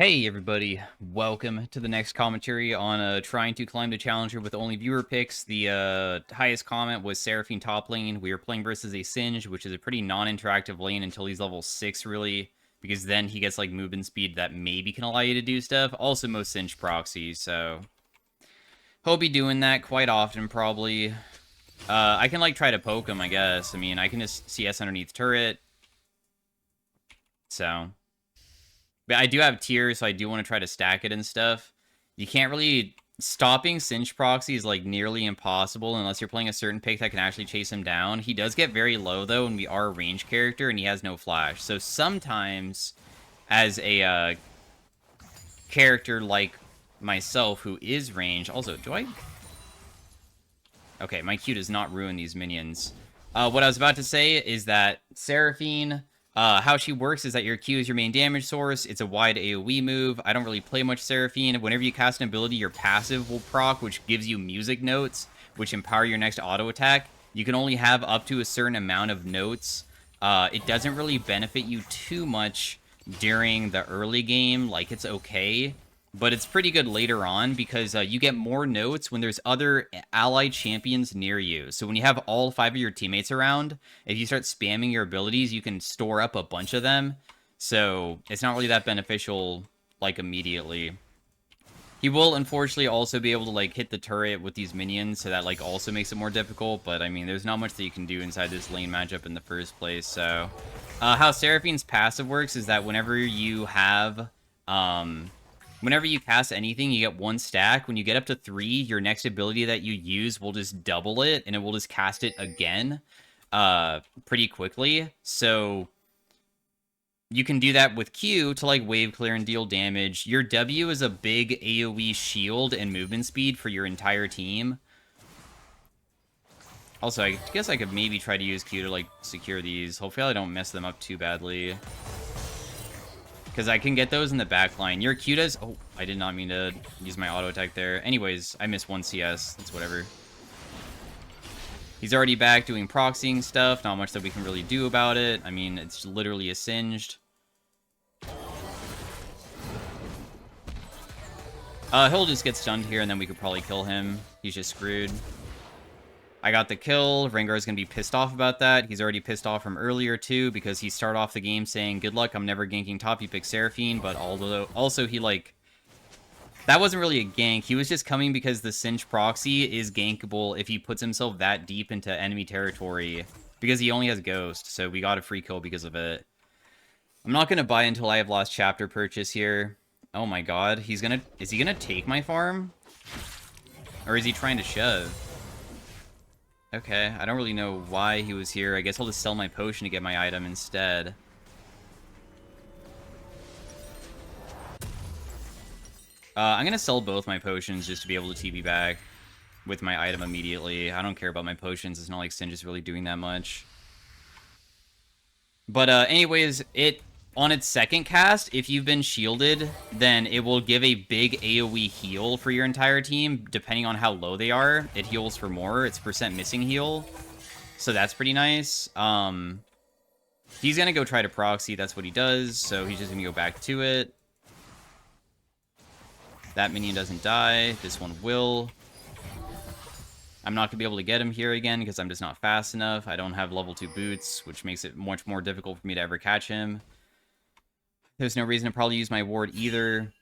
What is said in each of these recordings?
Hey everybody, welcome to the next commentary on trying to climb the Challenger with only viewer picks. The highest comment was Seraphine top lane. We are playing versus a Singe, which is a pretty non-interactive lane until he's level 6, really, because then he gets like movement speed that maybe can allow you to do stuff. Also, most Singe proxies, so he'll be doing that quite often, probably. I can like try to poke him, I guess. I mean, I can just CS underneath turret, so... But I do have tiers, so I do want to try to stack it and stuff. You can't really... Stopping Singe Proxy is, like, nearly impossible unless you're playing a certain pick that can actually chase him down. He does get very low, though, and we are a range character, and he has no flash. So sometimes, as a character like myself who is range... Also, do I... Okay, my Q does not ruin these minions. What I was about to say is that Seraphine... how she works is that your Q is your main damage source. It's a wide AoE move. I don't really play much Seraphine. Whenever you cast an ability, your passive will proc, which gives you music notes, which empower your next auto attack. You can only have up to a certain amount of notes. It doesn't really benefit you too much during the early game. Like, it's okay. But it's pretty good later on because you get more notes when there's other allied champions near you. So when you have all 5 of your teammates around, if you start spamming your abilities, you can store up a bunch of them. So it's not really that beneficial, like, immediately. He will, unfortunately, also be able to, like, hit the turret with these minions, so that, like, also makes it more difficult. But, I mean, there's not much that you can do inside this lane matchup in the first place, so... how Seraphine's passive works is that whenever you have... Whenever you cast anything, you get 1 stack. When you get up to 3, your next ability that you use will just double it, and it will just cast it again pretty quickly. So you can do that with Q to like wave clear and deal damage. Your W is a big AoE shield and movement speed for your entire team. Also, I guess I could maybe try to use Q to like secure these. Hopefully I don't mess them up too badly. Because I can get those in the back line. Your Q does... Oh, I did not mean to use my auto attack there. Anyways, I missed 1 CS. That's whatever. He's already back doing proxying stuff. Not much that we can really do about it. I mean, it's literally a singed. He'll just get stunned here, and then we could probably kill him. He's just screwed. I got the kill. Rengar's going to be pissed off about that. He's already pissed off from earlier, too, because he started off the game saying, good luck, I'm never ganking top, you pick Seraphine, but also he, like... That wasn't really a gank. He was just coming because the Singe proxy is gankable if he puts himself that deep into enemy territory, because he only has Ghost, so we got a free kill because of it. I'm not going to buy until I have Lost Chapter purchase here. Oh my god, is he gonna take my farm? Or is he trying to shove? Okay, I don't really know why he was here. I guess I'll just sell my potion to get my item instead. I'm gonna sell both my potions just to be able to TP back with my item immediately. I don't care about my potions. It's not like Singe is really doing that much. But anyways, on its second cast, if you've been shielded, then it will give a big AoE heal for your entire team, depending on how low they are. It heals for more. It's percent missing heal. So that's pretty nice. He's going to go try to proxy. That's what he does. So he's just going to go back to it. That minion doesn't die. This one will. I'm not going to be able to get him here again because I'm just not fast enough. I don't have level 2 boots, which makes it much more difficult for me to ever catch him. There's no reason to probably use my ward either.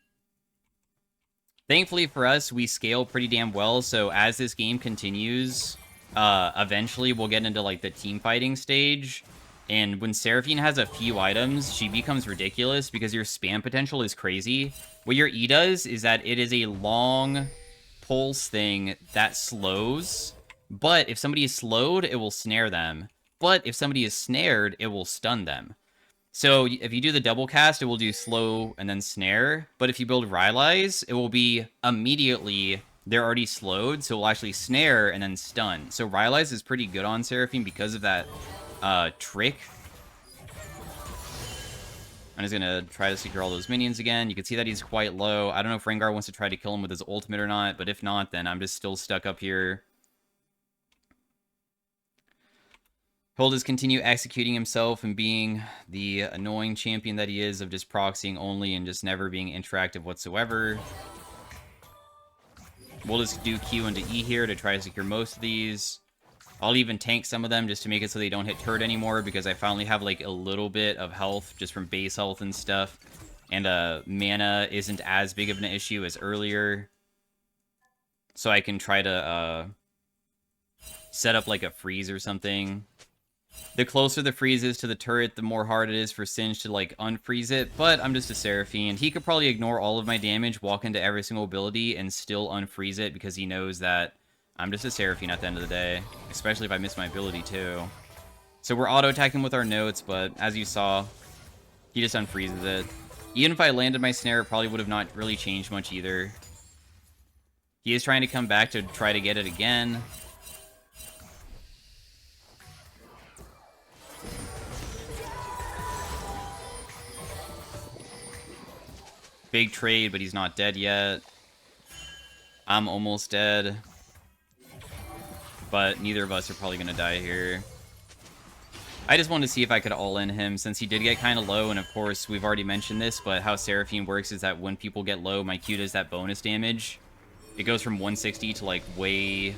Thankfully for us, we scale pretty damn well, so as this game continues, eventually we'll get into, like, the team fighting stage. And when Seraphine has a few items, she becomes ridiculous because your spam potential is crazy. What your E does is that it is a long pulse thing that slows, but if somebody is slowed, it will snare them. But if somebody is snared, it will stun them. So if you do the double cast, it will do slow and then snare. But if you build Rylai's, it will be immediately, they're already slowed, so it will actually snare and then stun. So Rylai's is pretty good on Seraphine because of that trick. I'm just going to try to secure all those minions again. You can see that he's quite low. I don't know if Rengar wants to try to kill him with his ultimate or not, but if not, then I'm just still stuck up here. He'll just continue executing himself and being the annoying champion that he is of just proxying only and just never being interactive whatsoever. We'll just do Q into E here to try to secure most of these. I'll even tank some of them just to make it so they don't hit turret anymore, because I finally have like a little bit of health just from base health and stuff. And mana isn't as big of an issue as earlier. So I can try to set up like a freeze or something. The closer the freeze is to the turret, the more hard it is for Singe to like unfreeze it. But I'm just a Seraphine. He could probably ignore all of my damage, walk into every single ability, and still unfreeze it because he knows that I'm just a Seraphine at the end of the day. Especially if I miss my ability too. So we're auto-attacking with our notes, but as you saw, he just unfreezes it. Even if I landed my snare, it probably would have not really changed much either. He is trying to come back to try to get it again. Big trade, but he's not dead yet. I'm almost dead. But neither of us are probably going to die here. I just wanted to see if I could all-in him, since he did get kind of low, and of course, we've already mentioned this, but how Seraphine works is that when people get low, my Q does that bonus damage. It goes from 160 to, like, way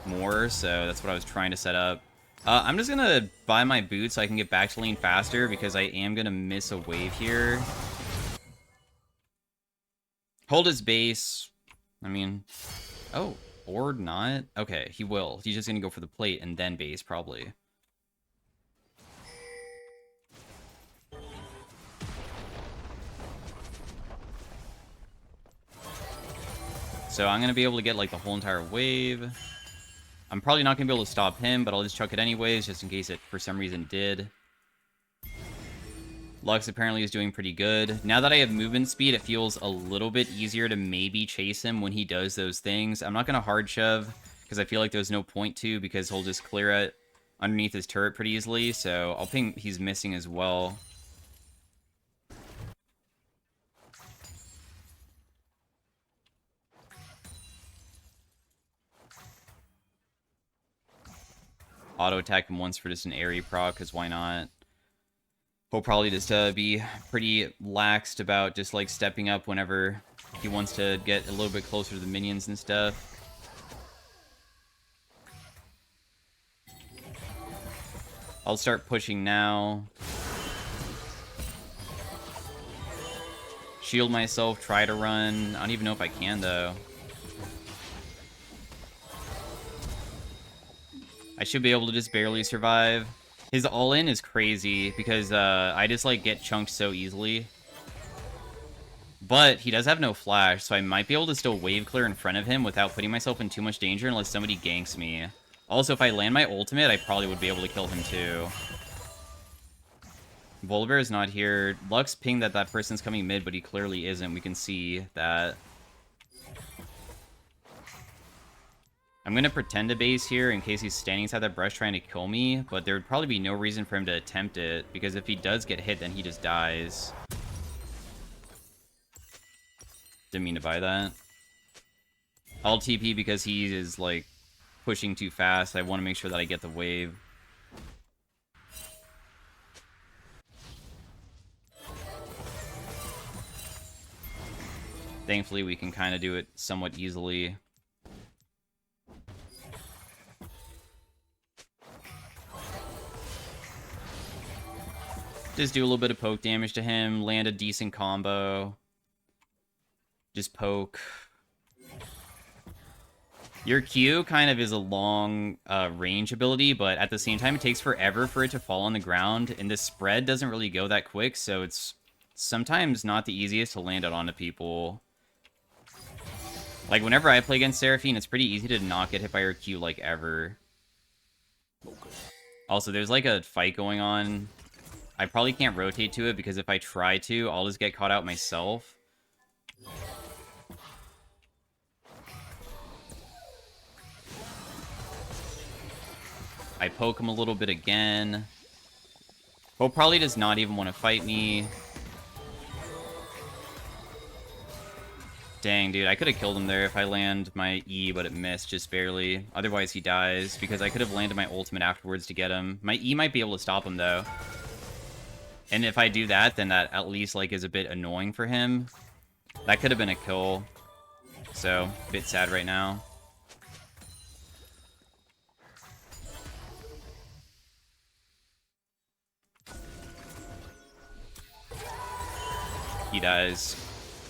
more, so that's what I was trying to set up. I'm just going to buy my boots so I can get back to lane faster, because I am going to miss a wave here. Hold his base. I mean... Oh, or not? Okay, he will. He's just going to go for the plate and then base, probably. So I'm going to be able to get, like, the whole entire wave. I'm probably not going to be able to stop him, but I'll just chuck it anyways, just in case it, for some reason, did. Lux apparently is doing pretty good. Now that I have movement speed, it feels a little bit easier to maybe chase him when he does those things. I'm not going to hard shove, because I feel like there's no point to, because he'll just clear it underneath his turret pretty easily, so I'll think he's missing as well. Auto attack him once for just an airy proc, because why not? He'll probably just be pretty laxed about just like stepping up whenever he wants to get a little bit closer to the minions and stuff. I'll start pushing now. Shield myself, try to run. I don't even know if I can though. I should be able to just barely survive. His all-in is crazy because I just like get chunked so easily. But he does have no flash, so I might be able to still wave clear in front of him without putting myself in too much danger unless somebody ganks me. Also, if I land my ultimate, I probably would be able to kill him too. Volibear is not here. Lux pinged that that person's coming mid, but he clearly isn't. We can see that. I'm going to pretend to base here in case he's standing inside that brush trying to kill me, but there would probably be no reason for him to attempt it, because if he does get hit, then he just dies. Didn't mean to buy that. I'll TP because he is, like, pushing too fast. I want to make sure that I get the wave. Thankfully, we can kind of do it somewhat easily. Just do a little bit of poke damage to him, land a decent combo. Just poke. Your Q kind of is a long range ability, but at the same time, it takes forever for it to fall on the ground, and the spread doesn't really go that quick, so it's sometimes not the easiest to land it onto people. Like, whenever I play against Seraphine, it's pretty easy to not get hit by her Q, like, ever. Also, there's, like, a fight going on. I probably can't rotate to it, because if I try to, I'll just get caught out myself. I poke him a little bit again. He'll probably does not even want to fight me. Dang, dude, I could have killed him there if I land my E, but it missed just barely. Otherwise, he dies, because I could have landed my ultimate afterwards to get him. My E might be able to stop him, though. And if I do that, then that at least, like, is a bit annoying for him. That could have been a kill. So, a bit sad right now. He dies.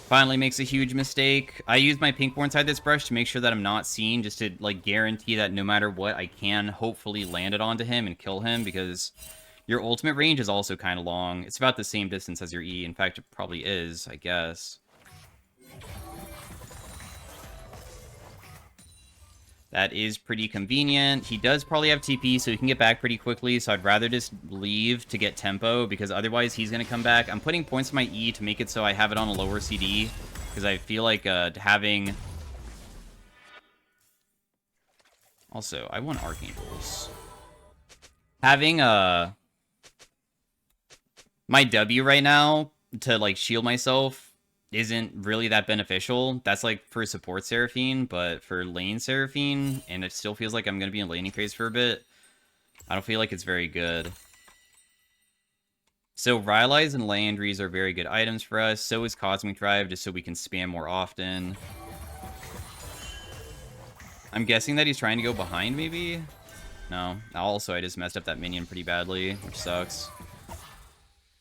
Finally makes a huge mistake. I used my pink inside this brush to make sure that I'm not seen, just to, like, guarantee that no matter what, I can hopefully land it onto him and kill him, because your ultimate range is also kind of long. It's about the same distance as your E. In fact, it probably is, I guess. That is pretty convenient. He does probably have TP, so he can get back pretty quickly, so I'd rather just leave to get tempo, because otherwise he's going to come back. I'm putting points in my E to make it so I have it on a lower CD, because I feel like having... Also, I want Archangels. Having my W right now to, like, shield myself isn't really that beneficial. That's, like, for support Seraphine, but for lane Seraphine, and it still feels like I'm going to be in laning phase for a bit, I don't feel like it's very good. So Rylai's and Landry's are very good items for us. So is Cosmic Drive, just so we can spam more often. I'm guessing that he's trying to go behind, maybe? No. Also, I just messed up that minion pretty badly, which sucks.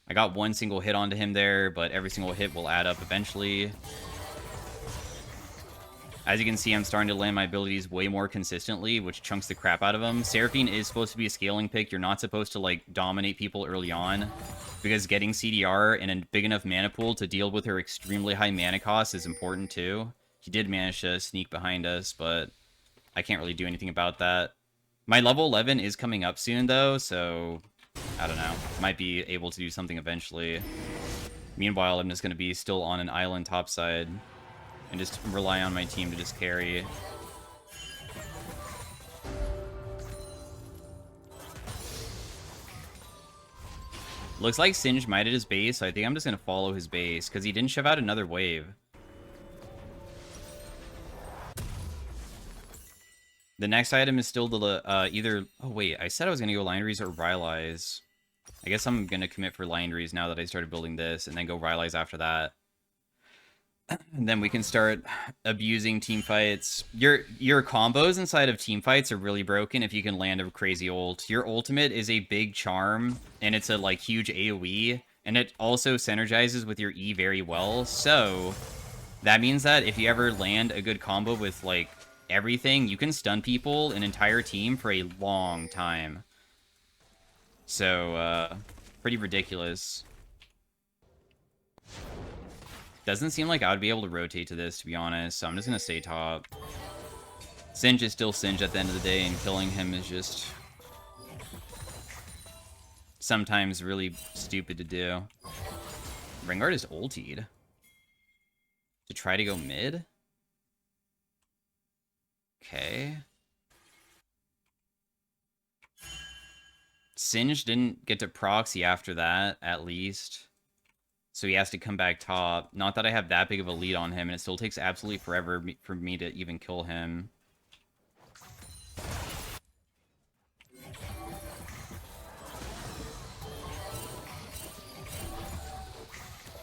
I got one single hit onto him there, but every single hit will add up eventually. As you can see, I'm starting to land my abilities way more consistently, which chunks the crap out of them. Seraphine is supposed to be a scaling pick. You're not supposed to, like, dominate people early on, because getting CDR and a big enough mana pool to deal with her extremely high mana cost is important too. He did manage to sneak behind us, but I can't really do anything about that. My level 11 is coming up soon, though, so... I don't know. Might be able to do something eventually. Meanwhile, I'm just going to be still on an island topside and just rely on my team to just carry. Looks like Singed might at his base, so I think I'm just going to follow his base, because he didn't shove out another wave. The next item is still the, either... Oh, wait, I said I was going to go Lindaries or Rylai's. I guess I'm going to commit for Lindaries now that I started building this, and then go Rylai's after that. And then we can start abusing team fights. Your combos inside of team fights are really broken if you can land a crazy ult. Your ultimate is a big charm, and it's a, like, huge AoE, and it also synergizes with your E very well, so... That means that if you ever land a good combo with, like... everything, you can stun people, an entire team, for a long time. So, pretty ridiculous. Doesn't seem like I would be able to rotate to this, to be honest, so I'm just gonna stay top. Singe is still Singe at the end of the day, and killing him is just... sometimes really stupid to do. Rengar is ultied. To try to go mid? Okay. Singe didn't get to proxy after that, at least. So he has to come back top. Not that I have that big of a lead on him, and it still takes absolutely forever for me to even kill him.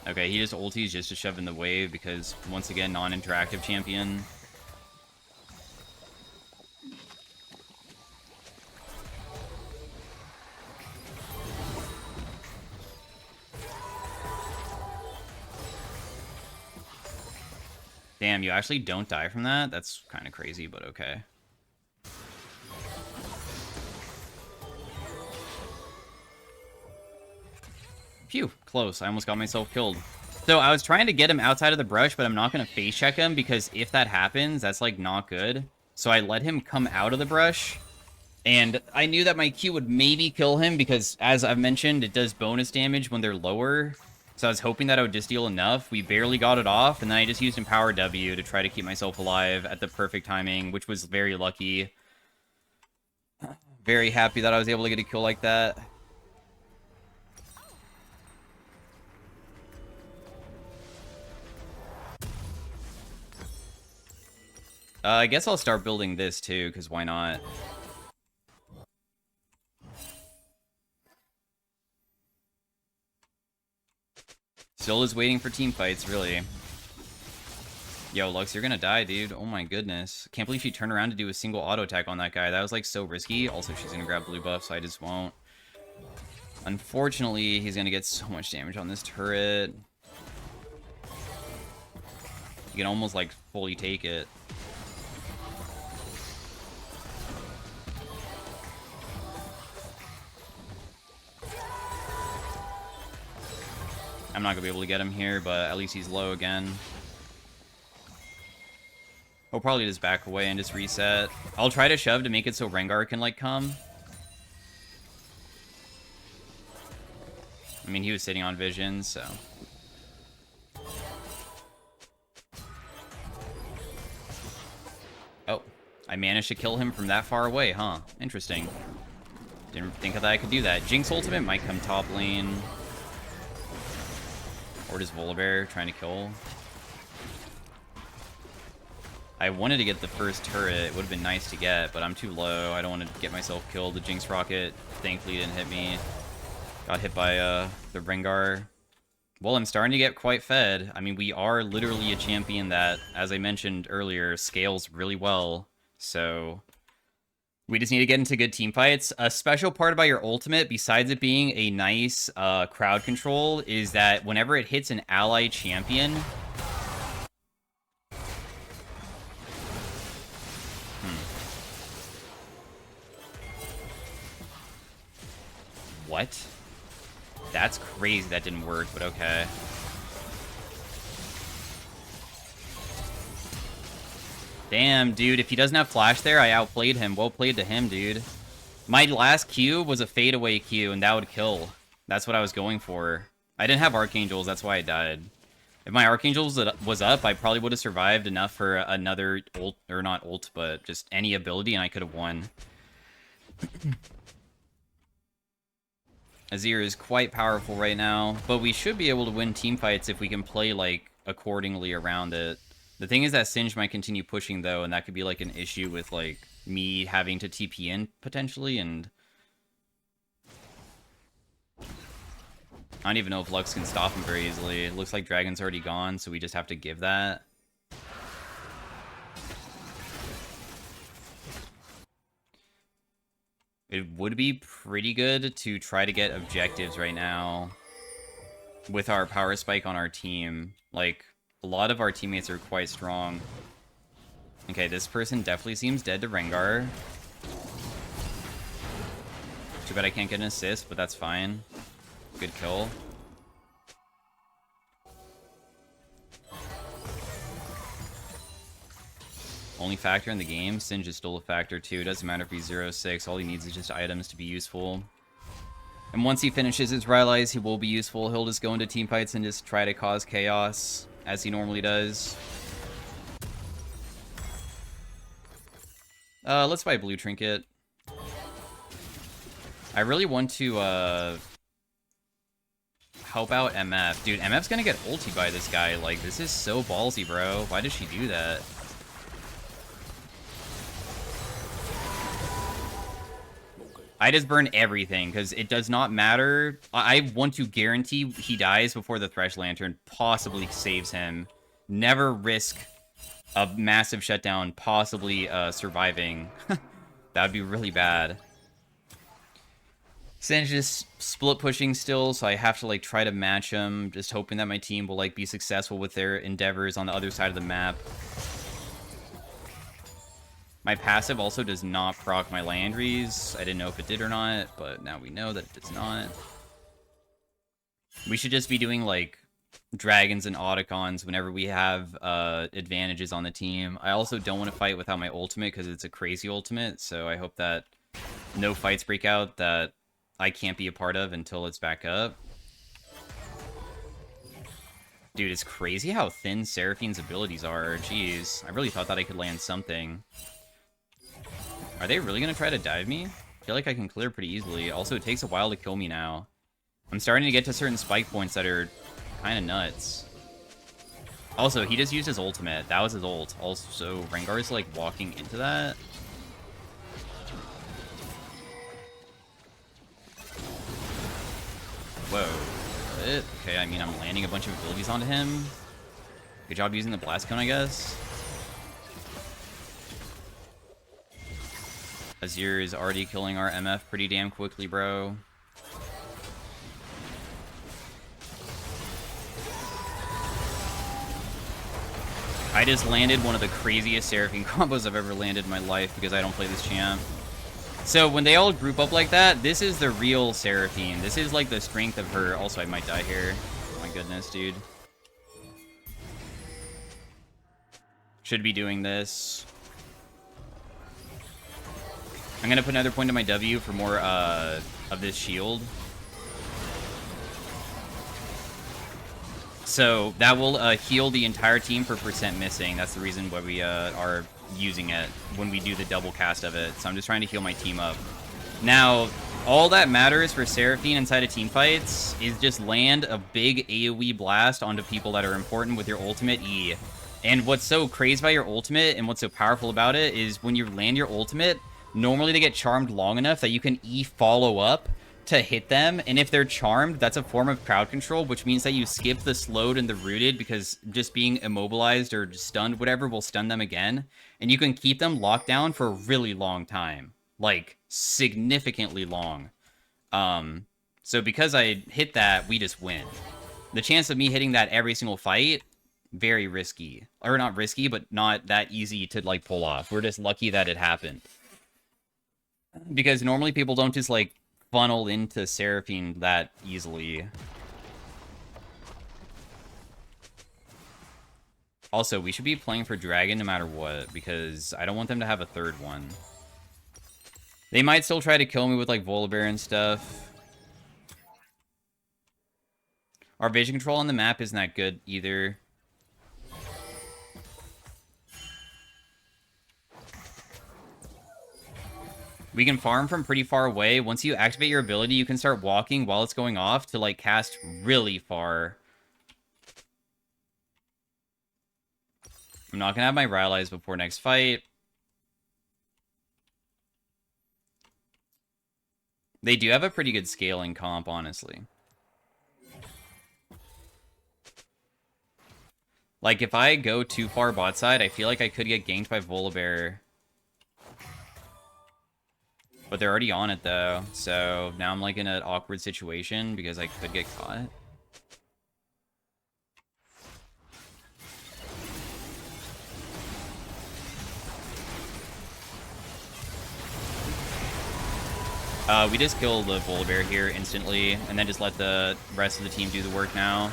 Okay, he just ulties just to shove in the wave because, once again, non-interactive champion. Damn, you actually don't die from that? That's kind of crazy, but okay. Phew, close. I almost got myself killed. So I was trying to get him outside of the brush, but I'm not going to face check him because if that happens, that's, like, not good. So I let him come out of the brush, and I knew that my Q would maybe kill him because, as I've mentioned, it does bonus damage when they're lower. So I was hoping that I would just deal enough. We barely got it off, and then I just used Empower W to try to keep myself alive at the perfect timing, which was very lucky. Very happy that I was able to get a kill like that. I guess I'll start building this too, because why not? Still is waiting for team fights, really. Yo, Lux, you're gonna die, dude. Oh my goodness. Can't believe she turned around to do a single auto attack on that guy. That was, like, so risky. Also, she's gonna grab blue buff, so I just won't. Unfortunately, he's gonna get so much damage on this turret. You can almost, like, fully take it. I'm not gonna be able to get him here, but at least he's low again. He'll probably just back away and just reset. I'll try to shove to make it so Rengar can, like, come. I mean, he was sitting on vision, so... Oh, I managed to kill him from that far away, huh? Interesting. Didn't think that I could do that. Jinx ultimate might come top lane. Or just Volibear trying to kill. I wanted to get the first turret. It would have been nice to get, but I'm too low. I don't want to get myself killed. The Jinx rocket, thankfully, didn't hit me. Got hit by the Rengar. Well, I'm starting to get quite fed. I mean, we are literally a champion that, as I mentioned earlier, scales really well. So we just need to get into good team fights. A special part about your ultimate, besides it being a nice crowd control, is that whenever it hits an ally champion... What? That's crazy that didn't work, but okay. Damn, dude, if he doesn't have flash there, I outplayed him. Well played to him, dude. My last Q was a fadeaway Q, and that would kill. That's what I was going for. I didn't have Archangels, that's why I died. If my Archangels was up, I probably would have survived enough for another ult, or not ult, but just any ability, and I could have won. Azir is quite powerful right now, but we should be able to win team fights if we can play, like, accordingly around it. The thing is that Singed might continue pushing, though, and that could be, like, an issue with, like, me having to TP in, potentially, and... I don't even know if Lux can stop him very easily. It looks like Dragon's already gone, so we just have to give that. It would be pretty good to try to get objectives right now with our power spike on our team. Like, a lot of our teammates are quite strong. Okay, this person definitely seems dead to Rengar. Too bad I can't get an assist, but that's fine. Good kill. Only factor in the game. Singed is still a factor too. It doesn't matter if he's 0-6. All he needs is just items to be useful. And once he finishes his Rylai's, he will be useful. He'll just go into team fights and just try to cause chaos, as he normally does. Let's buy Blue Trinket. I really want to, help out MF. Dude, MF's gonna get ultied by this guy. Like, this is so ballsy, bro. Why does she do that? I just burn everything, because it does not matter. I want to guarantee he dies before the Thresh Lantern possibly saves him. Never risk a massive shutdown possibly surviving. That would be really bad. Singed is split pushing still, so I have to, like, try to match him, just hoping that my team will, like, be successful with their endeavors on the other side of the map. My passive also does not proc my Landries. I didn't know if it did or not, but now we know that it does not. We should just be doing, like, dragons and Audicons whenever we have advantages on the team. I also don't want to fight without my ultimate because it's a crazy ultimate, so I hope that no fights break out that I can't be a part of until it's back up. Dude, it's crazy how thin Seraphine's abilities are. Jeez, I really thought that I could land something. Are they really going to try to dive me? I feel like I can clear pretty easily. Also, it takes a while to kill me now. I'm starting to get to certain spike points that are kind of nuts. Also, he just used his ultimate. That was his ult. Also, Rengar's, like, walking into that. Whoa. What? Okay, I mean, I'm landing a bunch of abilities onto him. Good job using the Blast Cone, I guess. Azir is already killing our MF pretty damn quickly, bro. I just landed one of the craziest Seraphine combos I've ever landed in my life because I don't play this champ. So when they all group up like that, this is the real Seraphine. This is like the strength of her. Also, I might die here. Oh my goodness, dude. Should be doing this. I'm going to put another point to my W for more of this shield. So that will heal the entire team for percent missing. That's the reason why we are using it when we do the double cast of it. So I'm just trying to heal my team up. Now, all that matters for Seraphine inside of team fights is just land a big AoE blast onto people that are important with your ultimate E. And what's so crazy about your ultimate and what's so powerful about it is when you land your ultimate, normally they get charmed long enough that you can E follow up to hit them, and if they're charmed, that's a form of crowd control, which means that you skip the slowed and the rooted because just being immobilized or stunned, whatever, will stun them again, and you can keep them locked down for a really long time, like significantly long. So because I hit that, we just win. The chance of me hitting that every single fight, very risky, or not risky, but not that easy to like pull off. We're just lucky that it happened because normally people don't just like funnel into Seraphine that easily. Also, we should be playing for Dragon no matter what, because I don't want them to have a third one. They might still try to kill me with, like, Volibear and stuff. Our vision control on the map isn't that good either. We can farm from pretty far away. Once you activate your ability, you can start walking while it's going off to, like, cast really far. I'm not gonna have my Rylai's before next fight. They do have a pretty good scaling comp, honestly. Like, if I go too far bot side, I feel like I could get ganked by Volibear. But they're already on it, though. So now I'm, like, in an awkward situation because I could get caught. We just killed the Volibear here instantly, and then just let the rest of the team do the work now.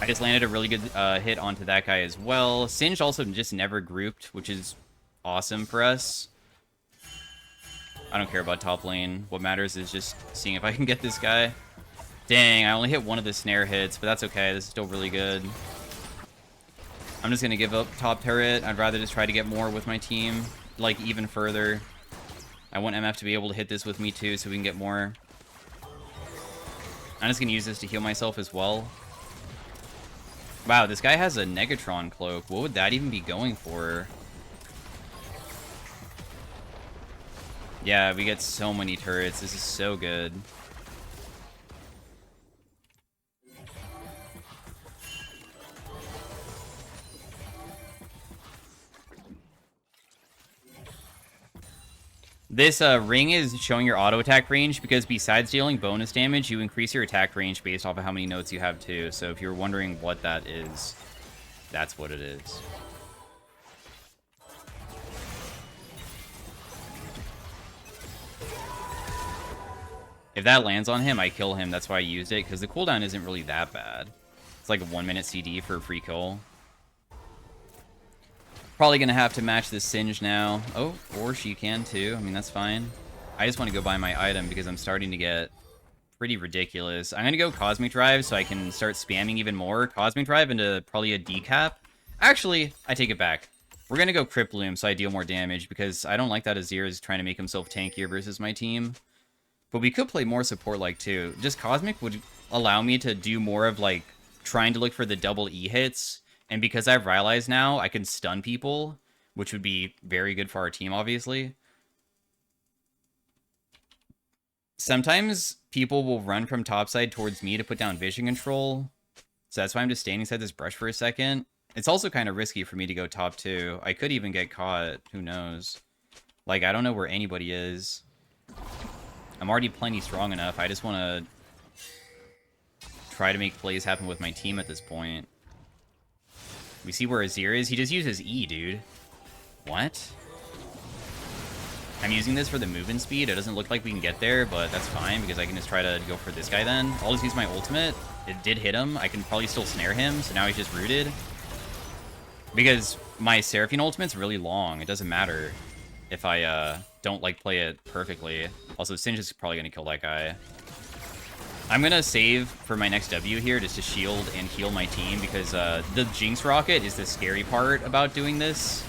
I just landed a really good hit onto that guy as well. Singed also just never grouped, which is awesome for us. I don't care about top lane. What matters is just seeing if I can get this guy. Dang, I only hit one of the snare hits, but that's okay. This is still really good. I'm just going to give up top turret. I'd rather just try to get more with my team, like even further. I want MF to be able to hit this with me too so we can get more. I'm just going to use this to heal myself as well. Wow, this guy has a Negatron cloak. What would that even be going for? Yeah, we get so many turrets. This is so good. This ring is showing your auto attack range because besides dealing bonus damage, you increase your attack range based off of how many notes you have too. So if you're wondering what that is, that's what it is. If that lands on him, I kill him. That's why I used it, because the cooldown isn't really that bad. It's like a 1-minute CD for a free kill. Probably going to have to match this Singe now. Oh, or she can too. I mean, that's fine. I just want to go buy my item because I'm starting to get pretty ridiculous. I'm going to go Cosmic Drive so I can start spamming even more. Cosmic Drive into probably a decap. Actually, I take it back. We're going to go Crypt Bloom so I deal more damage because I don't like that Azir is trying to make himself tankier versus my team. But we could play more support-like, too. Just Cosmic would allow me to do more of, like, trying to look for the double E hits And because I have Rylai's now, I can stun people, which would be very good for our team, obviously. Sometimes people will run from topside towards me to put down vision control. So that's why I'm just standing inside this brush for a second. It's also kind of risky for me to go top 2. I could even get caught. Who knows? Like, I don't know where anybody is. I'm already plenty strong enough. I just want to try to make plays happen with my team at this point. We see where Azir is. He just uses E, dude. What? I'm using this for the movement speed. It doesn't look like we can get there, but that's fine because I can just try to go for this guy then. I'll just use my ultimate. It did hit him. I can probably still snare him, so now he's just rooted. Because my Seraphine ultimate's really long. It doesn't matter if I don't like play it perfectly. Also, Singe is probably going to kill that guy. I'm going to save for my next W here just to shield and heal my team because the Jinx rocket is the scary part about doing this.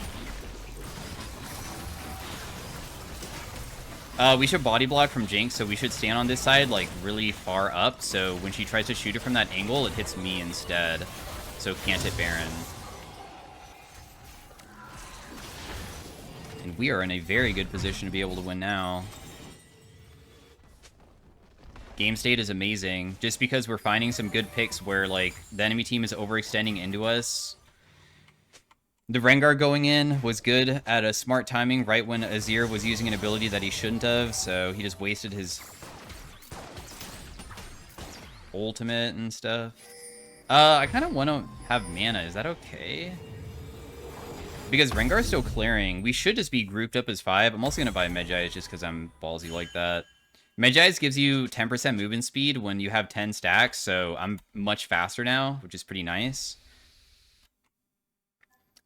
We should body block from Jinx, so we should stand on this side, like, really far up, so when she tries to shoot it from that angle, it hits me instead. So it can't hit Baron. And we are in a very good position to be able to win now. Game state is amazing, just because we're finding some good picks where, like, the enemy team is overextending into us. The Rengar going in was good at a smart timing right when Azir was using an ability that he shouldn't have, so he just wasted his ultimate and stuff. I kind of want to have mana. Is that okay? Because Rengar's still clearing. We should just be grouped up as 5. I'm also going to buy Medjay just because I'm ballsy like that. Medjay gives you 10% movement speed when you have 10 stacks, so I'm much faster now, which is pretty nice.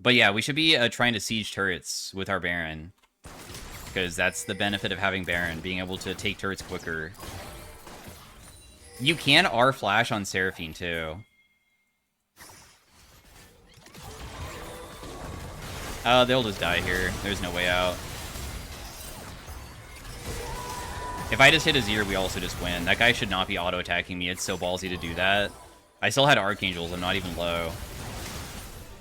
But yeah, we should be trying to siege turrets with our Baron. Because that's the benefit of having Baron, being able to take turrets quicker. You can R-flash on Seraphine, too. They'll just die here. There's no way out. If I just hit Azir, we also just win. That guy should not be auto-attacking me. It's so ballsy to do that. I still had Archangels. I'm not even low.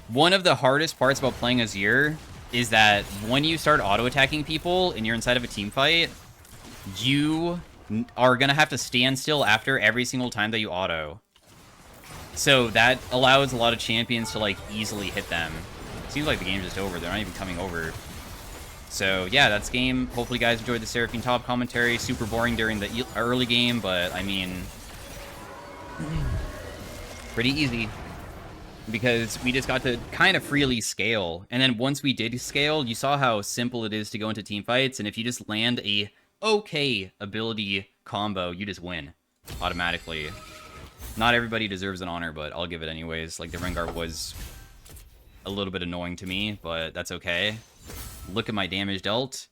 One of the hardest parts about playing Azir is that when you start auto-attacking people and you're inside of a team fight, you are going to have to stand still after every single time that you auto. So that allows a lot of champions to, like, easily hit them. Seems like the game's just over. They're not even coming over. So, yeah, that's game. Hopefully you guys enjoyed the Seraphine top commentary. Super boring during the early game, but, I mean, pretty easy. Because we just got to kind of freely scale. And then once we did scale, you saw how simple it is to go into team fights. And if you just land a okay ability combo, you just win automatically. Not everybody deserves an honor, but I'll give it anyways. Like, the Rengar was a little bit annoying to me, but that's okay. Look at my damage dealt.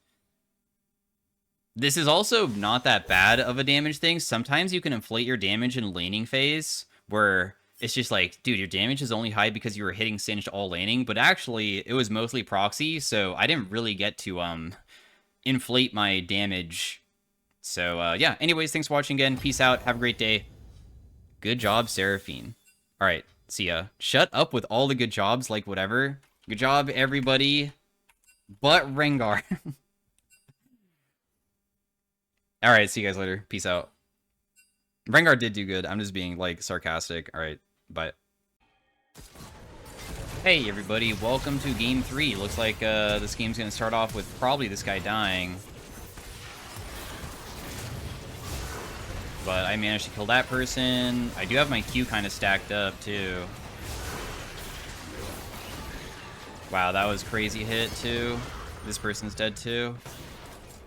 This is also not that bad of a damage thing. Sometimes you can inflate your damage in laning phase, where it's just like, dude, your damage is only high because you were hitting Singed all laning, but actually, it was mostly proxy, so I didn't really get to inflate my damage. So, yeah, anyways, thanks for watching again. Peace out. Have a great day. Good job, Seraphine. All right, see ya. Shut up with all the good jobs, like whatever. Good job, everybody. But Rengar. All right, see you guys later. Peace out. Rengar did do good. I'm just being, like, sarcastic. All right, bye. Hey, everybody. Welcome to Game 3. Looks like this game's going to start off with probably this guy dying. But I managed to kill that person. I do have my Q kind of stacked up, too. Wow, that was crazy hit, too. This person's dead, too.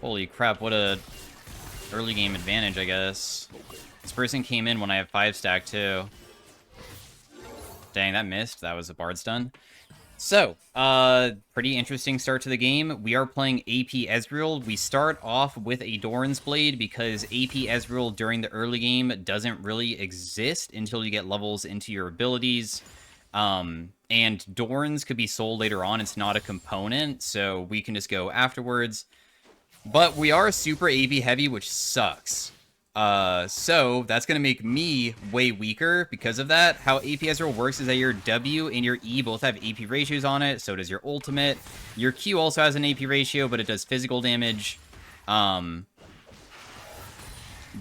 Holy crap, what a early game advantage, I guess. This person came in when I have 5 stack, too. Dang, that missed. That was a bard stun. So, pretty interesting start to the game. We are playing AP Ezreal. We start off with a Doran's Blade because AP Ezreal during the early game doesn't really exist until you get levels into your abilities. And Doran's could be sold later on. It's not a component, so we can just go afterwards. But we are super AP heavy, which sucks. So that's gonna make me way weaker because of that. How AP Ezreal works is that your W and your E both have AP ratios on it, so does your ultimate. Your Q also has an AP ratio, but it does physical damage.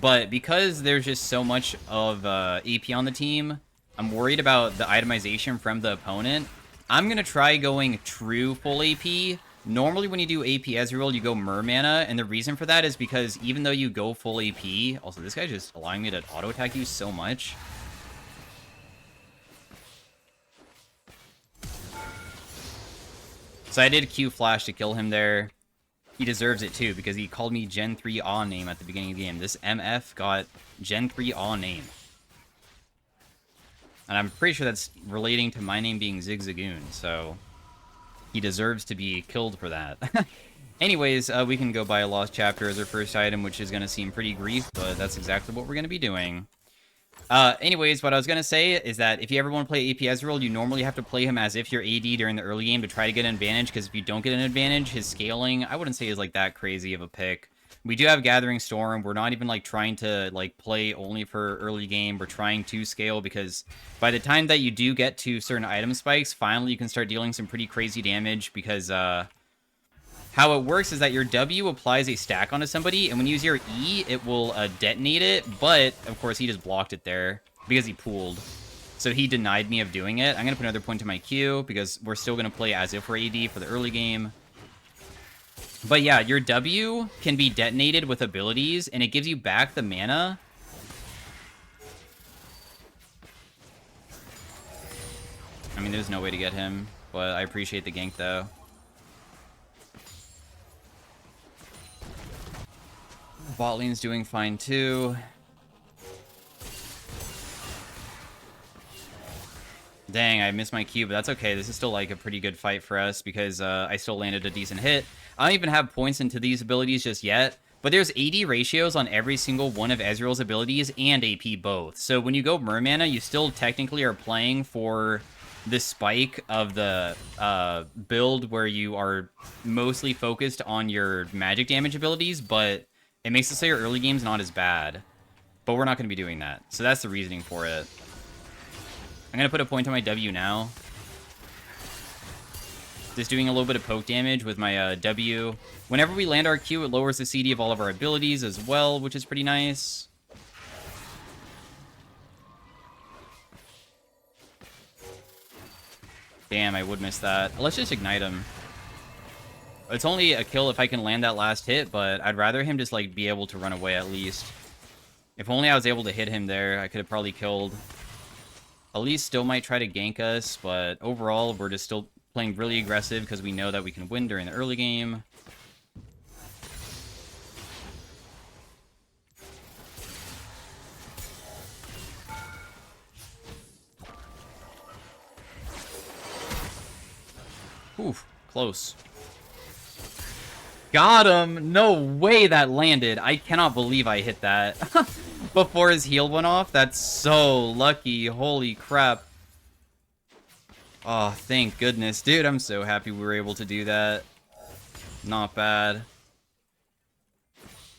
But because there's just so much of AP on the team, I'm worried about the itemization from the opponent. I'm going to try going true full AP. Normally when you do AP Ezreal, you go Mermana, and the reason for that is because even though you go full AP... Also, this guy's just allowing me to auto-attack you so much. So I did Q Flash to kill him there. He deserves it too, because he called me Gen 3 Aw name at the beginning of the game. This MF got Gen 3 Aw name. And I'm pretty sure that's relating to my name being Zigzagoon, so he deserves to be killed for that. Anyways, we can go buy a Lost Chapter as our first item, which is going to seem pretty grief, but that's exactly what we're going to be doing. Anyways, what I was going to say is that if you ever want to play AP Ezreal, you normally have to play him as if you're AD during the early game to try to get an advantage, because if you don't get an advantage, his scaling, I wouldn't say is like that crazy of a pick. We do have Gathering Storm. We're not even like trying to like play only for early game. We're trying to scale, because by the time that you do get to certain item spikes, finally you can start dealing some pretty crazy damage, because how it works is that your W applies a stack onto somebody, and when you use your E, it will detonate it, but, of course, he just blocked it there, because he pooled. So he denied me of doing it. I'm going to put another point to my Q, because we're still going to play as if we're AD for the early game. But yeah, your W can be detonated with abilities, and it gives you back the mana. I mean, there's no way to get him, but I appreciate the gank, though. Bot lane's doing fine too. Dang, I missed my Q, but that's okay. This is still like a pretty good fight for us, because I still landed a decent hit. I don't even have points into these abilities just yet, but there's 80 ratios on every single one of Ezreal's abilities and AP both. So when you go Mermana, you still technically are playing for the spike of the build where you are mostly focused on your magic damage abilities, but it makes it so your early game's not as bad. But we're not going to be doing that. So that's the reasoning for it. I'm going to put a point on my W now. Just doing a little bit of poke damage with my W. Whenever we land our Q, it lowers the CD of all of our abilities as well, which is pretty nice. Damn, I would miss that. Let's just ignite him. It's only a kill if I can land that last hit, but I'd rather him just, like, be able to run away at least. If only I was able to hit him there, I could have probably killed. Elise still might try to gank us, but overall, we're just still playing really aggressive because we know that we can win during the early game. Oof, close. Got him! No way that landed. I cannot believe I hit that before his heal went off. That's so lucky. Holy crap. Oh, thank goodness. Dude, I'm so happy we were able to do that. Not bad.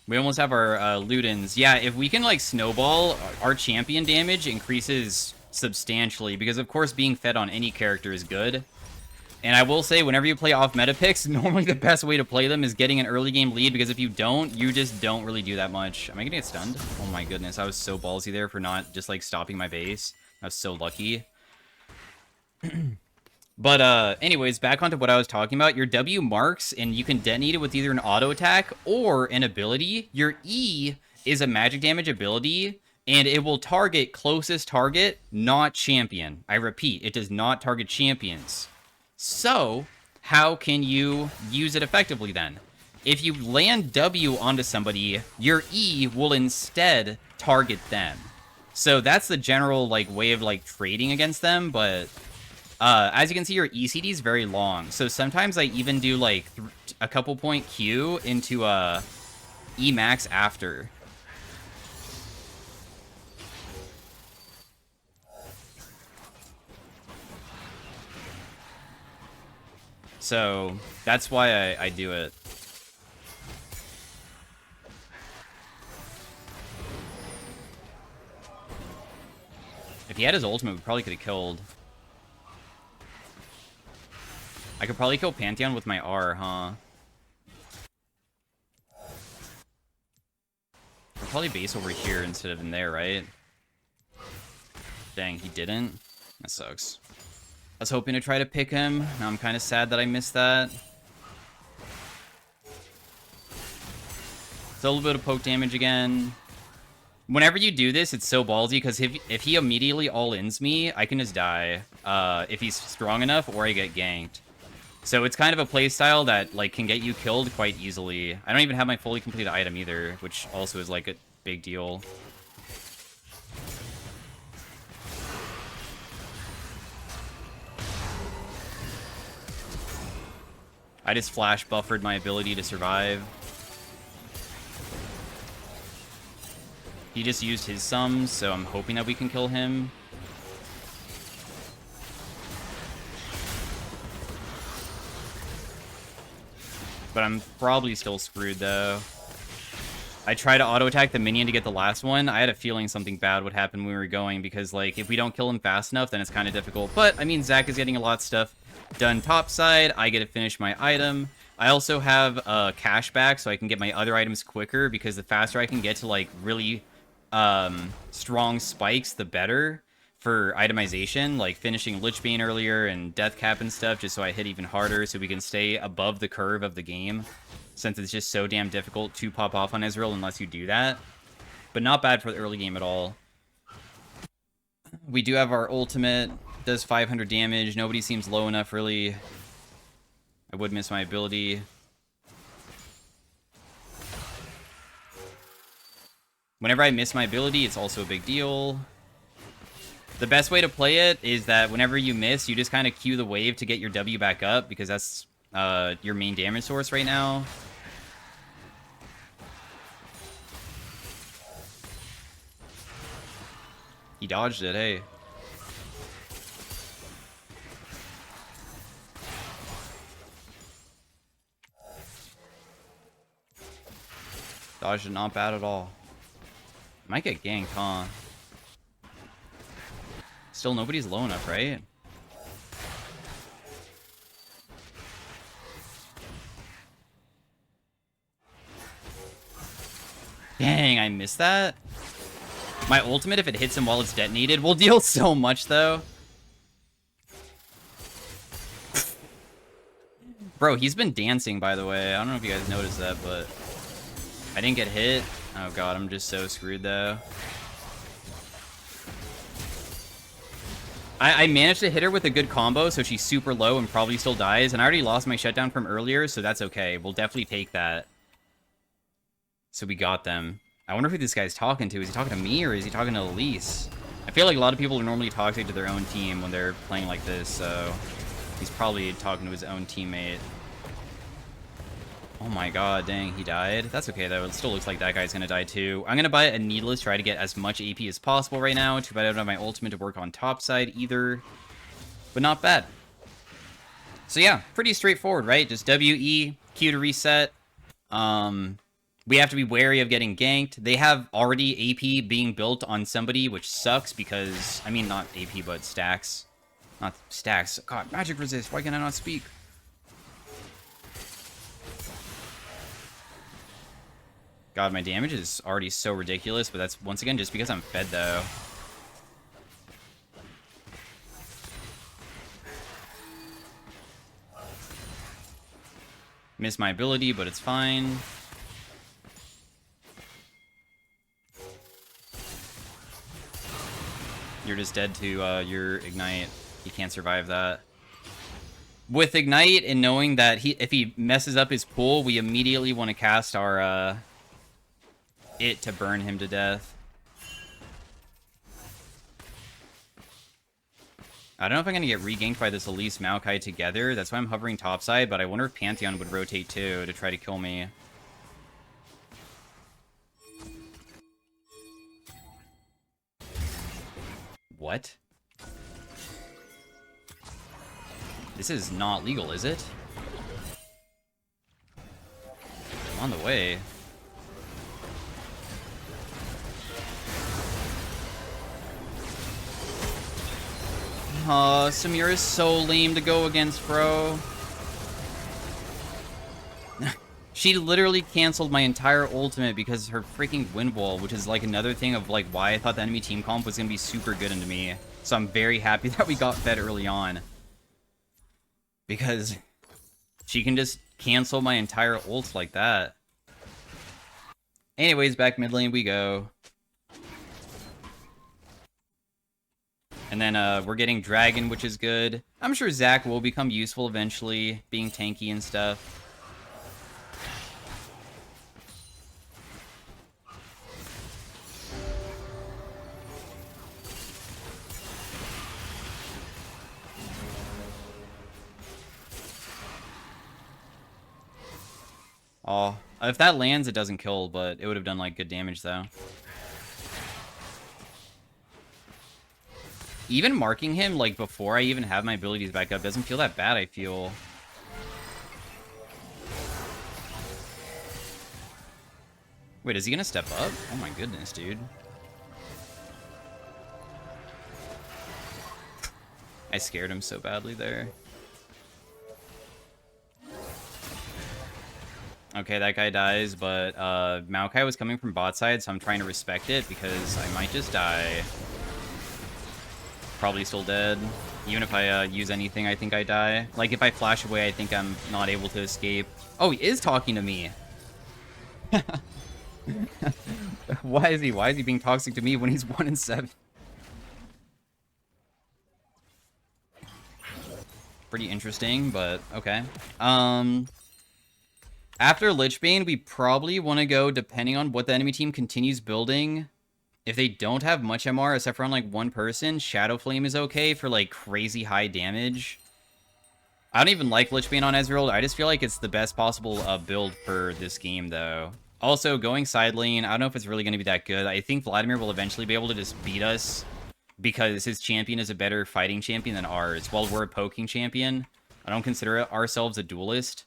We almost have our Ludens. Yeah, if we can, like, snowball, our champion damage increases substantially, because, of course, being fed on any character is good. And I will say, whenever you play off-meta picks, normally the best way to play them is getting an early game lead, because if you don't, you just don't really do that much. Am I gonna get stunned? Oh my goodness, I was so ballsy there for not just, like, stopping my base. I was so lucky. But, anyways, back onto what I was talking about. Your W marks, and you can detonate it with either an auto attack or an ability. Your E is a magic damage ability, and it will target closest target, not champion. I repeat, it does not target champions. So, how can you use it effectively then? If you land W onto somebody, your E will instead target them. So that's the general, like, way of, like, trading against them, but as you can see, your ECD is very long. So sometimes I even do, like, a couple point Q into E max after. So that's why I do it. If he had his ultimate, we probably could have killed. I could probably kill Pantheon with my R, huh? I'll probably base over here instead of in there, right? Dang, he didn't. That sucks. I was hoping to try to pick him. Now I'm kind of sad that I missed that. Still a little bit of poke damage again. Whenever you do this, it's so ballsy, because if he immediately all-ins me, I can just die. If he's strong enough, or I get ganked. So it's kind of a playstyle that, like, can get you killed quite easily. I don't even have my fully completed item either, which also is, like, a big deal. I just flash buffered my ability to survive. He just used his sums, so I'm hoping that we can kill him. But I'm probably still screwed, though. I try to auto-attack the minion to get the last one. I had a feeling something bad would happen when we were going, because, like, if we don't kill him fast enough, then it's kind of difficult. But, I mean, Zach is getting a lot of stuff done topside. I get to finish my item. I also have cashback, so I can get my other items quicker, because the faster I can get to, like, really strong spikes, the better for itemization, like finishing Lichbane earlier and Death Cap and stuff, just so I hit even harder, so we can stay above the curve of the game, since it's just so damn difficult to pop off on Ezreal unless you do that. But not bad for the early game at all. We do have our ultimate, does 500 damage. Nobody seems low enough, really. I would miss my ability. Whenever I miss my ability, it's also a big deal. The best way to play it is that whenever you miss, you just kind of cue the wave to get your W back up, because that's your main damage source right now. He dodged it, hey. Dodged it, not bad at all. Might get ganked, huh? Still, nobody's low enough, right? Dang, I missed that. My ultimate, if it hits him while it's detonated, will deal so much, though. Bro, he's been dancing, by the way. I don't know if you guys noticed that, but I didn't get hit. Oh god, I'm just so screwed, though. I managed to hit her with a good combo, so she's super low and probably still dies. And I already lost my shutdown from earlier, so that's okay. We'll definitely take that. So we got them. I wonder who this guy's talking to. Is he talking to me, or is he talking to Elise? I feel like a lot of people are normally toxic to their own team when they're playing like this, so he's probably talking to his own teammate. Oh my god, dang, he died. That's okay, though. It still looks like that guy's gonna die, too. I'm gonna buy a Needless, try to get as much AP as possible right now. Too bad I don't have my ultimate to work on top side, either. But not bad. So yeah, pretty straightforward, right? Just WE, Q to reset. We have to be wary of getting ganked. They have already AP being built on somebody, which sucks because... I mean, not AP, but stacks. Not stacks. God, magic resist. Why can I not speak? God, my damage is already so ridiculous, but that's, once again, just because I'm fed, though. Missed my ability, but it's fine. You're just dead to your Ignite. He can't survive that. With Ignite, and knowing that if he messes up his pool, we immediately want to cast our... it to burn him to death. I don't know if I'm going to get reganked by this Elise Maokai together. That's why I'm hovering topside, but I wonder if Pantheon would rotate too to try to kill me. What? This is not legal, is it? I'm on the way. Samira is so lame to go against, bro. She literally canceled my entire ultimate because her freaking wind wall, which is like another thing of like why I thought the enemy team comp was going to be super good into me. So I'm very happy that we got fed early on. Because she can just cancel my entire ult like that. Anyways, back mid lane we go. And then we're getting Dragon, which is good. I'm sure Zac will become useful eventually, being tanky and stuff. Oh, if that lands, it doesn't kill, but it would have done, like, good damage, though. Even marking him, like, before I even have my abilities back up doesn't feel that bad, I feel. Wait, is he gonna step up? Oh my goodness, dude. I scared him so badly there. Okay, that guy dies, but Maokai was coming from bot side, so I'm trying to respect it because I might just die. Probably still dead. Even if I use anything, I think I die. Like, if I flash away, I think I'm not able to escape. Oh, he is talking to me! Why is he being toxic to me when he's 1-7? Pretty interesting, but okay. After Lichbane, we probably want to go, depending on what the enemy team continues building. If they don't have much MR, except for on, like, one person, Shadow Flame is okay for, like, crazy high damage. I don't even like Lichbane on Ezreal. I just feel like it's the best possible build for this game, though. Also, going side lane, I don't know if it's really going to be that good. I think Vladimir will eventually be able to just beat us because his champion is a better fighting champion than ours. While we're a poking champion, I don't consider ourselves a duelist.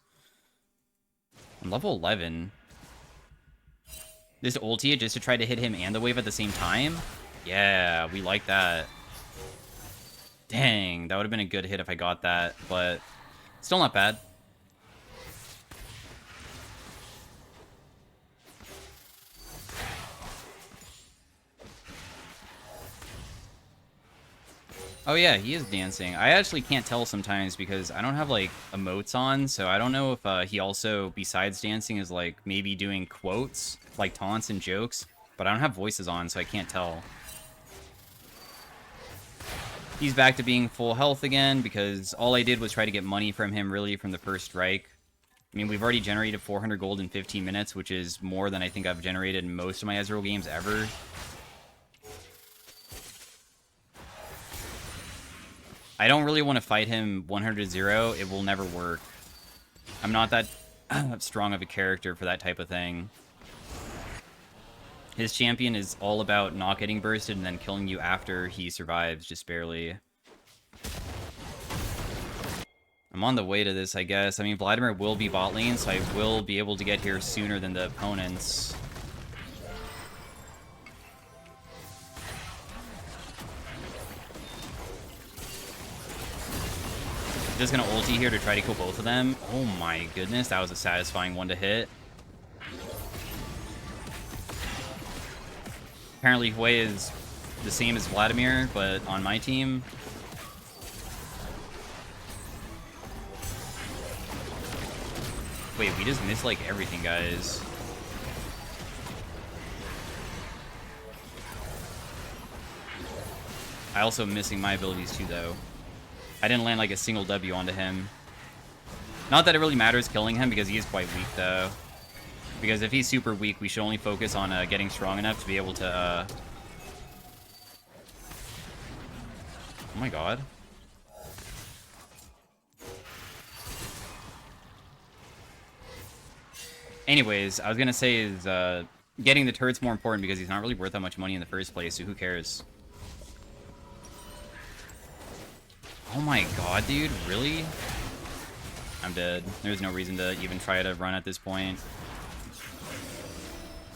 I'm level 11. This ulti just to try to hit him and the wave at the same time? Yeah, we like that. Dang, that would have been a good hit if I got that, but still not bad. Oh yeah, he is dancing. I actually can't tell sometimes because I don't have, like, emotes on, so I don't know if he also, besides dancing, is, like, maybe doing quotes, like taunts and jokes, but I don't have voices on, so I can't tell. He's back to being full health again because all I did was try to get money from him, really, from the first strike. I mean, we've already generated 400 gold in 15 minutes, which is more than I think I've generated in most of my Ezreal games ever. I don't really want to fight him 100-0. It will never work. I'm not that strong of a character for that type of thing. His champion is all about not getting bursted and then killing you after he survives, just barely. I'm on the way to this, I guess. I mean, Vladimir will be bot lane, so I will be able to get here sooner than the opponents. Just gonna ulti here to try to kill both of them. Oh my goodness, that was a satisfying one to hit. Apparently Hui is the same as Vladimir, but on my team. Wait, we just missed, like, everything, guys. I also am missing my abilities too, though. I didn't land, like, a single W onto him. Not that it really matters killing him, because he is quite weak, though. Because if he's super weak, we should only focus on getting strong enough to be able to... Oh my god. Anyways, I was gonna say is getting the turret's more important because he's not really worth that much money in the first place, so who cares? Oh my god, dude, really? I'm dead. There's no reason to even try to run at this point.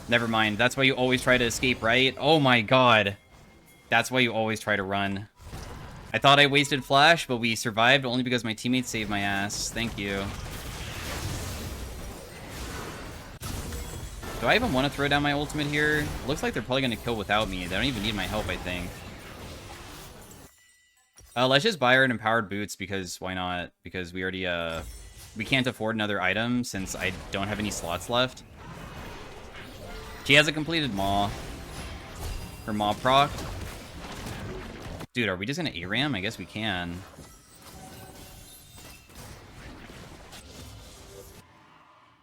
Never mind, that's why you always try to escape, right? Oh my god. That's why you always try to run. I thought I wasted flash, but we survived only because my teammates saved my ass. Thank you. Do I even want to throw down my ultimate here? Looks like they're probably going to kill without me. They don't even need my help, I think. Let's just buy her an empowered boots, because why not? Because we already, we can't afford another item since I don't have any slots left. She has a completed Maw. Her Maw proc. Dude, are we just gonna ARAM? I guess we can.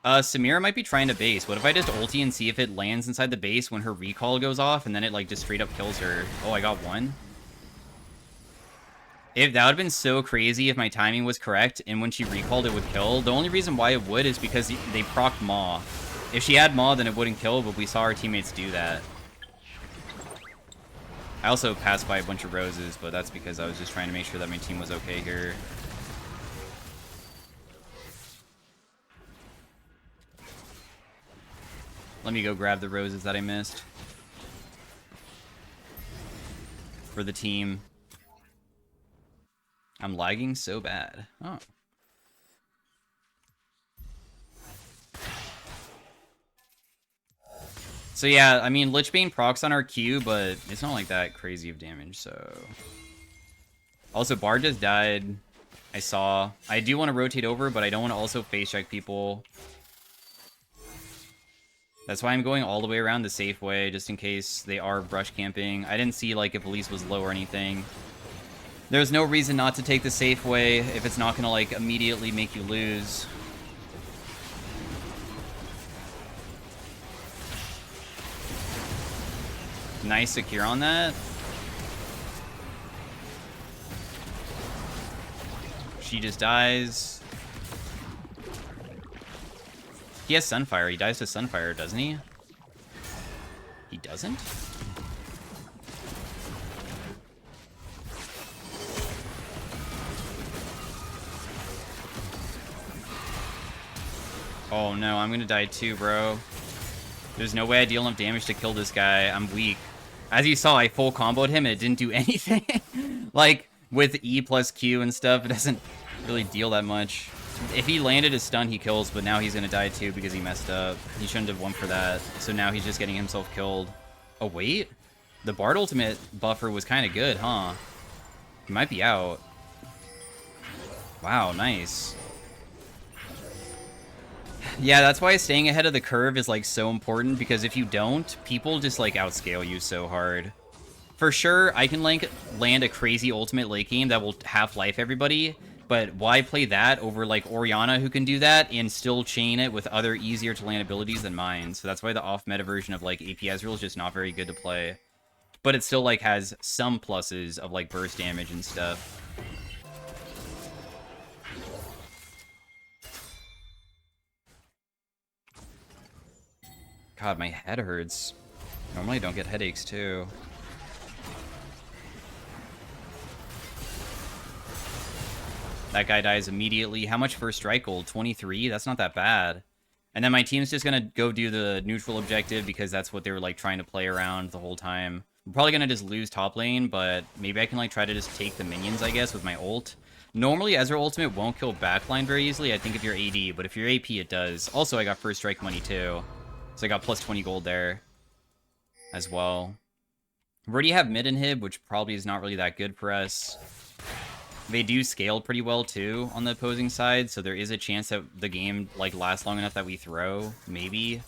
Samira might be trying to base. What if I just ulti and see if it lands inside the base when her recall goes off, and then it, like, just straight up kills her? Oh, I got one. If that would have been so crazy if my timing was correct, and when she recalled it would kill. The only reason why it would is because they procced Maw. If she had Maw, then it wouldn't kill, but we saw our teammates do that. I also passed by a bunch of roses, but that's because I was just trying to make sure that my team was okay here. Let me go grab the roses that I missed. For the team. I'm lagging so bad. Oh. So yeah, I mean, Lichbane procs on our Q, but it's not like that crazy of damage, so... Also, Bard just died. I saw. I do want to rotate over, but I don't want to also face check people. That's why I'm going all the way around the safe way, just in case they are brush camping. I didn't see, like, if Elise was low or anything. There's no reason not to take the safe way if it's not gonna, like, immediately make you lose. Nice secure on that. She just dies. He has Sunfire. He dies to Sunfire, doesn't he? He doesn't? Oh no, I'm gonna die too, bro. There's no way I deal enough damage to kill this guy. I'm weak. As you saw, I full comboed him and it didn't do anything. Like, with E plus Q and stuff, it doesn't really deal that much. If he landed his stun, he kills, but now he's gonna die too because he messed up. He shouldn't have won for that. So now he's just getting himself killed. Oh, wait? The Bard ultimate buffer was kind of good, huh? He might be out. Wow, nice. Yeah, that's why staying ahead of the curve is, like, so important, because if you don't, people just, like, outscale you so hard. For sure, I can, like, land a crazy ultimate late game that will half-life everybody, but why play that over, like, Orianna, who can do that, and still chain it with other easier-to-land abilities than mine? So that's why the off-meta version of, like, AP Ezreal is just not very good to play. But it still, like, has some pluses of, like, burst damage and stuff. God, my head hurts. Normally I don't get headaches, too. That guy dies immediately. How much first strike gold? 23? That's not that bad. And then my team's just gonna go do the neutral objective because that's what they were, like, trying to play around the whole time. I'm probably gonna just lose top lane, but maybe I can, like, try to just take the minions, I guess, with my ult. Normally, Ezreal ultimate won't kill backline very easily, I think, if you're AD, but if you're AP, it does. Also, I got first strike money, too. So I got plus 20 gold there as well. We already have mid inhib, which probably is not really that good for us. They do scale pretty well, too, on the opposing side, so there is a chance that the game, like, lasts long enough that we throw. Maybe.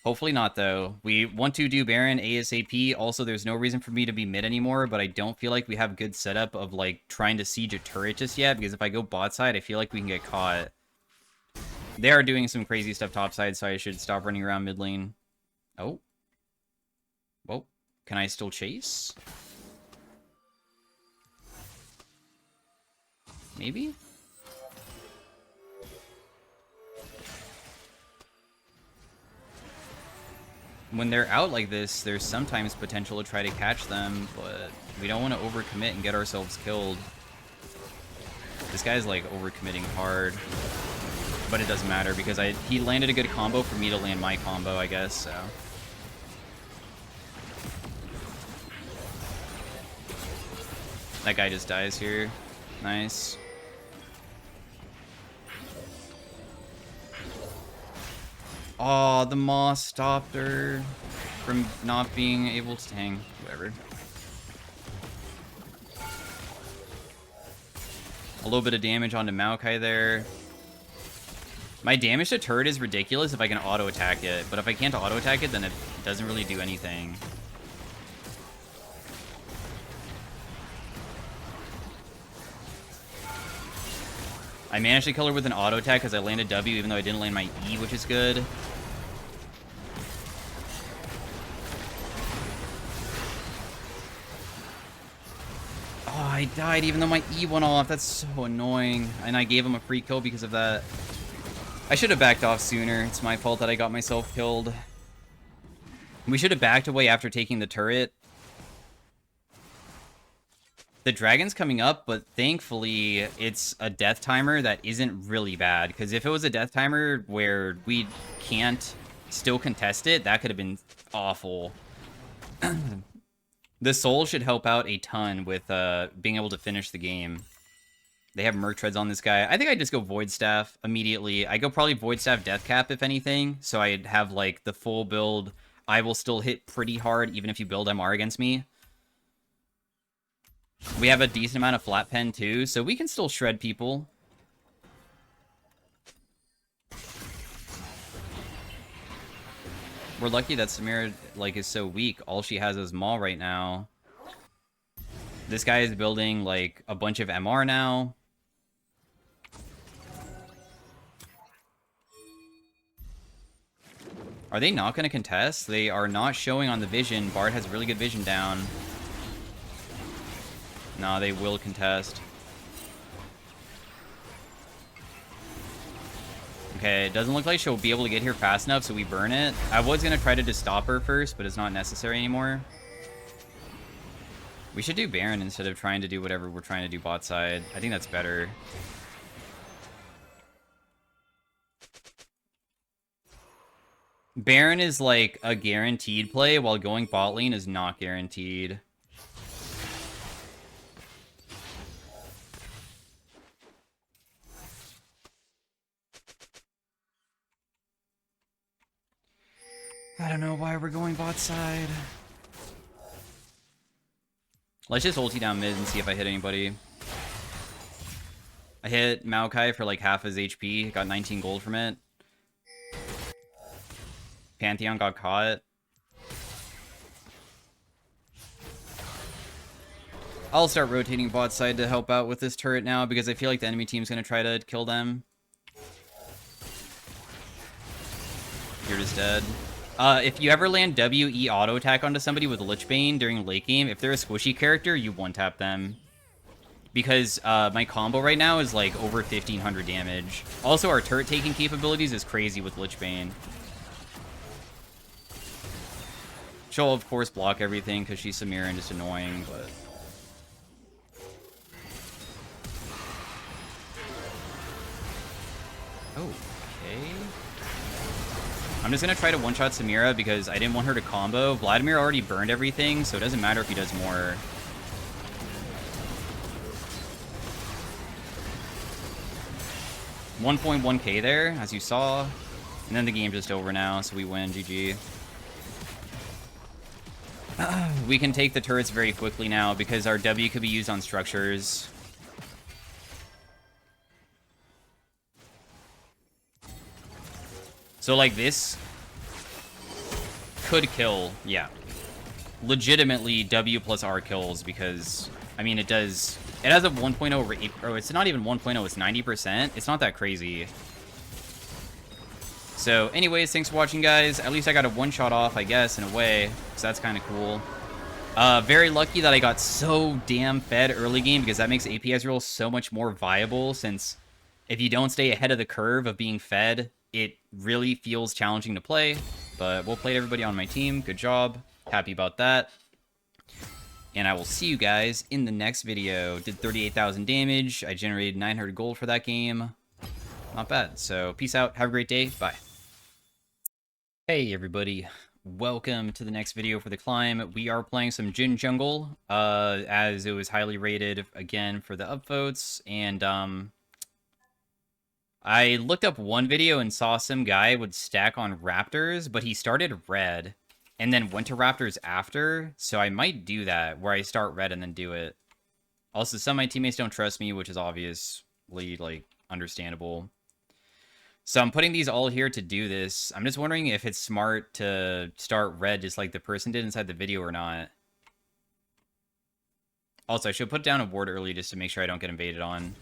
Hopefully not, though. We want to do Baron ASAP. Also, there's no reason for me to be mid anymore, but I don't feel like we have good setup of, like, trying to siege a turret just yet, because if I go bot side, I feel like we can get caught. They are doing some crazy stuff topside, so I should stop running around mid lane. Oh. Well, can I still chase? Maybe? When they're out like this, there's sometimes potential to try to catch them, but we don't want to overcommit and get ourselves killed. This guy's, like, overcommitting hard. But it doesn't matter, because he landed a good combo for me to land my combo, I guess, so... That guy just dies here. Nice. Oh, the moss stopped her from not being able to hang. Whatever. A little bit of damage onto Maokai there. My damage to turret is ridiculous if I can auto-attack it, but if I can't auto-attack it, then it doesn't really do anything. I managed to kill her with an auto-attack because I landed W even though I didn't land my E, which is good. Oh, I died even though my E went off. That's so annoying. And I gave him a free kill because of that. I should have backed off sooner. It's my fault that I got myself killed. We should have backed away after taking the turret. The dragon's coming up, but thankfully it's a death timer that isn't really bad. Because if it was a death timer where we can't still contest it, that could have been awful. The soul should help out a ton with being able to finish the game. They have Merc Treads on this guy. I think I just go Void Staff immediately. I go probably Void Staff Death Cap, if anything. So I'd have, like, the full build. I will still hit pretty hard, even if you build MR against me. We have a decent amount of flat pen, too. So we can still shred people. We're lucky that Samira, like, is so weak. All she has is Maul right now. This guy is building, like, a bunch of MR now. Are they not going to contest? They are not showing on the vision. Bard has really good vision down. No, they will contest. Okay, it doesn't look like she'll be able to get here fast enough, so we burn it. I was going to try to just stop her first, but it's not necessary anymore. We should do Baron instead of trying to do whatever we're trying to do bot side. I think that's better. Baron is like a guaranteed play, while going bot lane is not guaranteed. I don't know why we're going bot side. Let's just ulti down mid and see if I hit anybody. I hit Maokai for like half his HP, got 19 gold from it. Pantheon got caught. I'll start rotating bot side to help out with this turret now because I feel like the enemy team's going to try to kill them. You're just dead. If you ever land WE auto attack onto somebody with Lich Bane during late game, if they're a squishy character, you one-tap them. Because my combo right now is like over 1500 damage. Also, our turret taking capabilities is crazy with Lich Bane. She'll, of course, block everything because she's Samira and just annoying, but... Okay. I'm just going to try to one-shot Samira because I didn't want her to combo. Vladimir already burned everything, so it doesn't matter if he does more. $1.1k there, as you saw. And then the game's just over now, so we win. GG. We can take the turrets very quickly now because our W could be used on structures. So, like, this could kill, yeah. Legitimately, W plus R kills because, I mean, it does... It has a 1.0 rate, or it's not even 1.0, it's 90%. It's not that crazy. So, anyways, thanks for watching, guys. At least I got a one-shot off, I guess, in a way. So that's kind of cool. Very lucky that I got so damn fed early game because that makes AP Ezreal so much more viable since if you don't stay ahead of the curve of being fed, it really feels challenging to play. But we'll play everybody on my team. Good job. Happy about that. And I will see you guys in the next video. Did 38,000 damage. I generated 900 gold for that game. Not bad. So peace out. Have a great day. Bye. Hey, everybody. Welcome to the next video for the climb. We are playing some Jhin Jungle, as it was highly rated again for the upvotes, and I looked up one video and saw some guy would stack on Raptors, but he started red and then went to Raptors after, so I might do that, where I start red and then do it. Also, some of my teammates don't trust me, which is obviously, like, understandable. So I'm putting these all here to do this. I'm just wondering if it's smart to start red just like the person did inside the video or not. Also, I should put down a ward early just to make sure I don't get invaded on.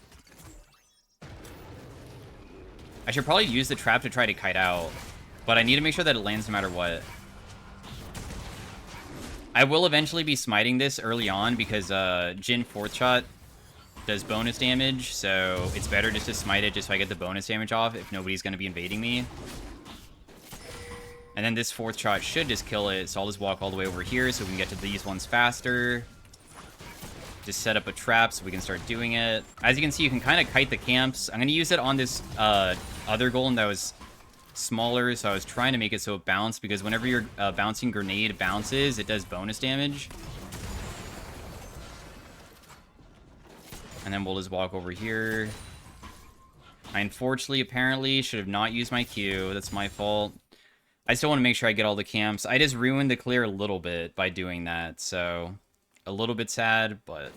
I should probably use the trap to try to kite out, but I need to make sure that it lands no matter what. I will eventually be smiting this early on because Jhin 4th shot does bonus damage, so it's better just to smite it just so I get the bonus damage off if nobody's going to be invading me. And then this 4th shot should just kill it, so I'll just walk all the way over here so we can get to these ones faster. Just set up a trap so we can start doing it. As you can see, you can kind of kite the camps. I'm going to use it on this other golem that was smaller, so I was trying to make it so it bounced, because whenever your bouncing grenade bounces, it does bonus damage. And then we'll just walk over here. I unfortunately, apparently, should have not used my Q. That's my fault. I still want to make sure I get all the camps. I just ruined the clear a little bit by doing that, so a little bit sad, but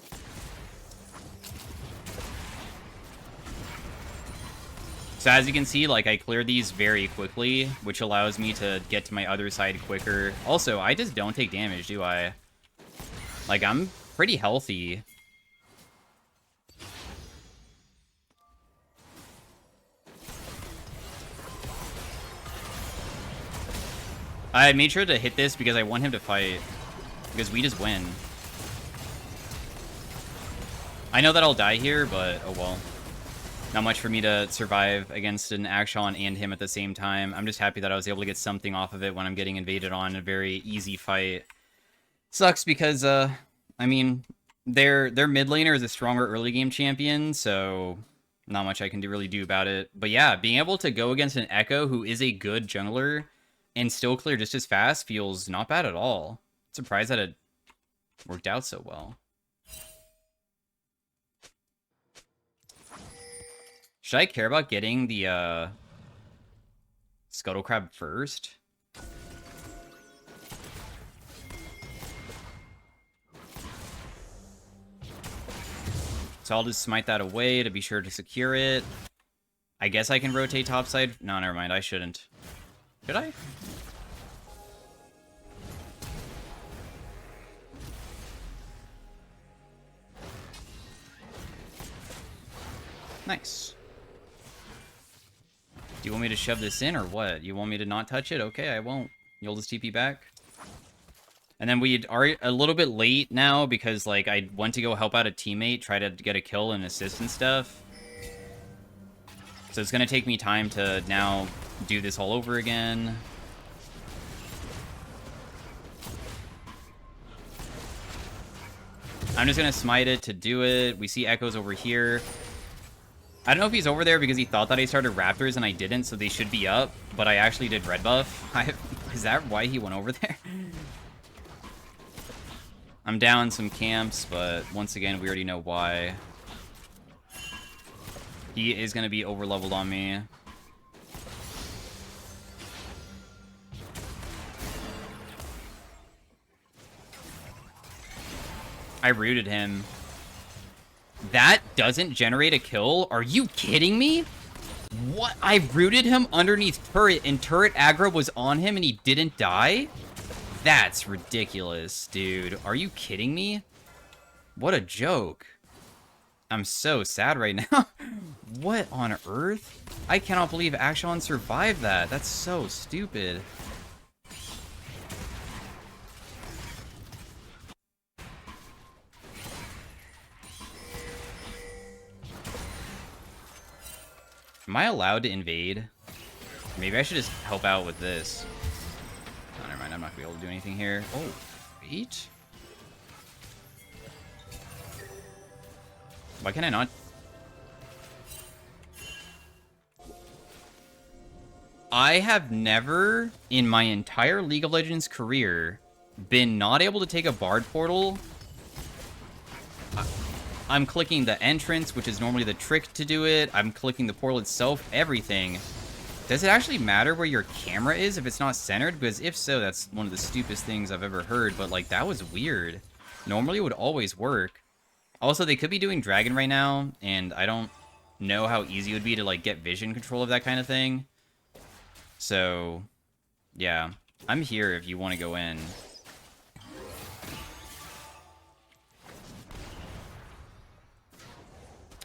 so as you can see, like, I clear these very quickly, which allows me to get to my other side quicker. Also, I just don't take damage, do I? Like, I'm pretty healthy. I made sure to hit this because I want him to fight, because we just win. I know that I'll die here, but oh well. Not much for me to survive against an Akshan and him at the same time. I'm just happy that I was able to get something off of it when I'm getting invaded on a very easy fight. Sucks because, I mean, their mid laner is a stronger early game champion, so not much I can really do about it. But yeah, being able to go against an Echo who is a good jungler and still clear just as fast feels not bad at all. Surprised that it worked out so well. Should I care about getting the Scuttle Crab first? So I'll just smite that away to be sure to secure it. I guess I can rotate topside. No, never mind. I shouldn't. Should I? Nice. Do you want me to shove this in or what? You want me to not touch it? Okay, I won't. You'll just TP back. And then we are a little bit late now because, like, I went to go help out a teammate, try to get a kill and assist and stuff. So it's going to take me time to now do this all over again. I'm just going to smite it to do it. We see Echoes over here. I don't know if he's over there because he thought that I started Raptors and I didn't, so they should be up. But I actually did red buff. Is that why he went over there? I'm down some camps, but once again, we already know why. He is going to be over-leveled on me. I rooted him. That doesn't generate a kill? Are you kidding me? What? I rooted him underneath turret, and turret aggro was on him, and he didn't die? That's ridiculous, dude. Are you kidding me? What a joke. I'm so sad right now. What on earth? I cannot believe Akshan survived that. That's so stupid. Am I allowed to invade? Maybe I should just help out with this. Oh, never mind. I'm not going to be able to do anything here. Oh, wait. Why can I not? I have never, in my entire League of Legends career, been not able to take a Bard portal. I'm clicking the entrance, which is normally the trick to do it. I'm clicking the portal itself, everything. Does it actually matter where your camera is if it's not centered? Because if so, that's one of the stupidest things I've ever heard. But, like, that was weird. Normally it would always work. Also, they could be doing Dragon right now, and I don't know how easy it would be to, like, get vision control of that kind of thing. So, yeah. I'm here if you want to go in.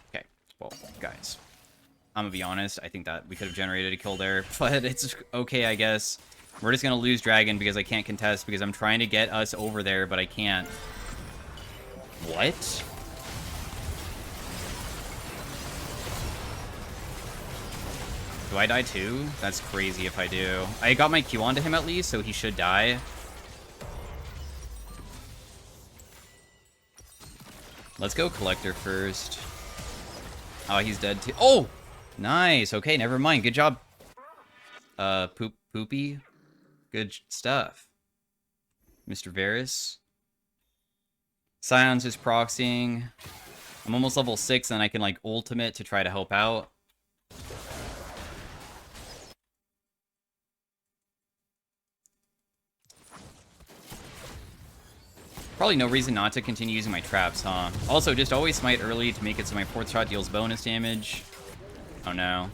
Okay, well, guys. I'm gonna be honest, I think that we could have generated a kill there, but it's okay, I guess. We're just gonna lose Dragon because I can't contest, because I'm trying to get us over there, but I can't. What? Do I die too? That's crazy if I do. I got my Q onto him at least, so he should die. Let's go Collector first. Oh, he's dead too. Oh! Nice. Okay, never mind. Good job. Poopy. Good stuff. Mr. Varus. Sion's just proxying. I'm almost level 6, and I can, like, ultimate to try to help out. Probably no reason not to continue using my traps, huh? Also, just always smite early to make it so my 4th shot deals bonus damage. Oh no.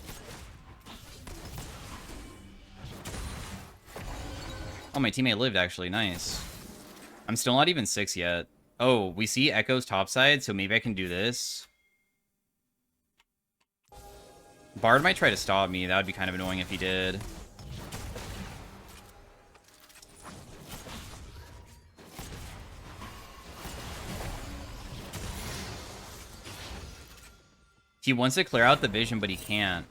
Oh, my teammate lived, actually. Nice. I'm still not even 6 yet. Oh, we see Echo's topside, so maybe I can do this. Bard might try to stop me. That would be kind of annoying if he did. He wants to clear out the vision, but he can't.